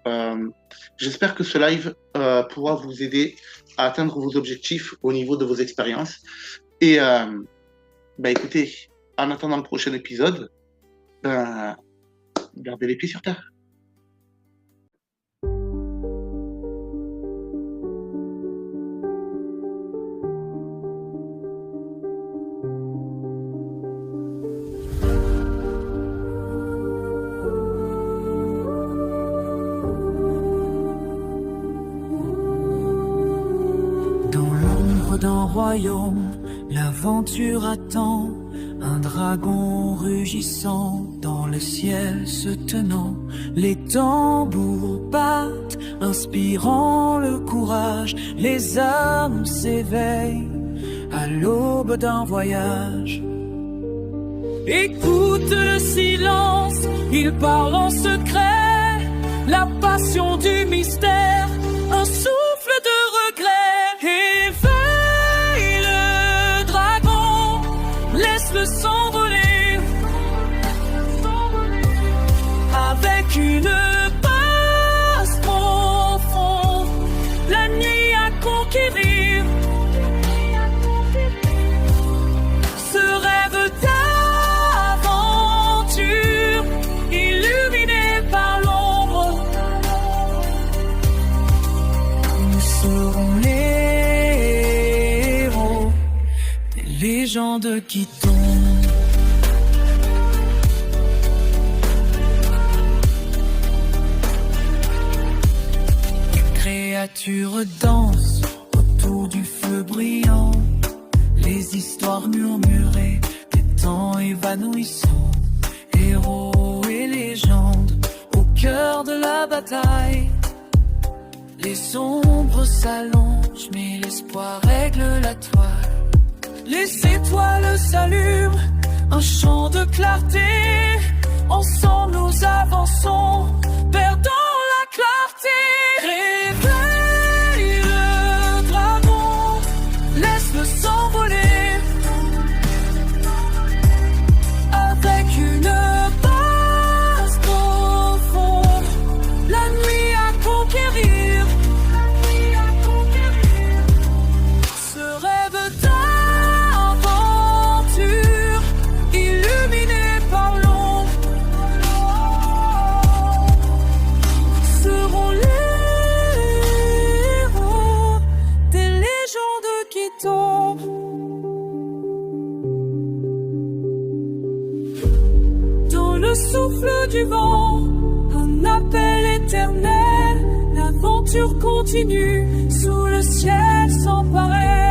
J'espère que ce live pourra vous aider à atteindre vos objectifs au niveau de vos expériences. Et écoutez, en attendant le prochain épisode, ben, gardez les pieds sur terre. D'un royaume, l'aventure attend un dragon rugissant dans le ciel se tenant. Les tambours battent, inspirant le courage. Les âmes s'éveillent à l'aube d'un voyage. Écoute le silence, il parle en secret. La passion du mystère, un souffle de regret. Laisse-le s'envoler avec une passe profonde, la nuit à conquérir. Ce rêve d'aventure illuminé par l'ombre, nous serons les héros des légendes qui tombent. Créatures dansent autour du feu brillant, les histoires murmurées des temps évanouissants. Héros et légendes au cœur de la bataille. Les ombres s'allongent mais l'espoir règle la toile. Les étoiles s'allument, un champ de clarté. Ensemble nous avançons, perdant la clarté. Réveille le dragon, laisse-le s'envoler avec une base profonde, la nuit à conquérir. Ce rêve d'aventure illuminé par l'ombre, seront les héros des légendes qui tombent. Dans le souffle du vent, un appel éternel, l'aventure continue sous le ciel sans pareil.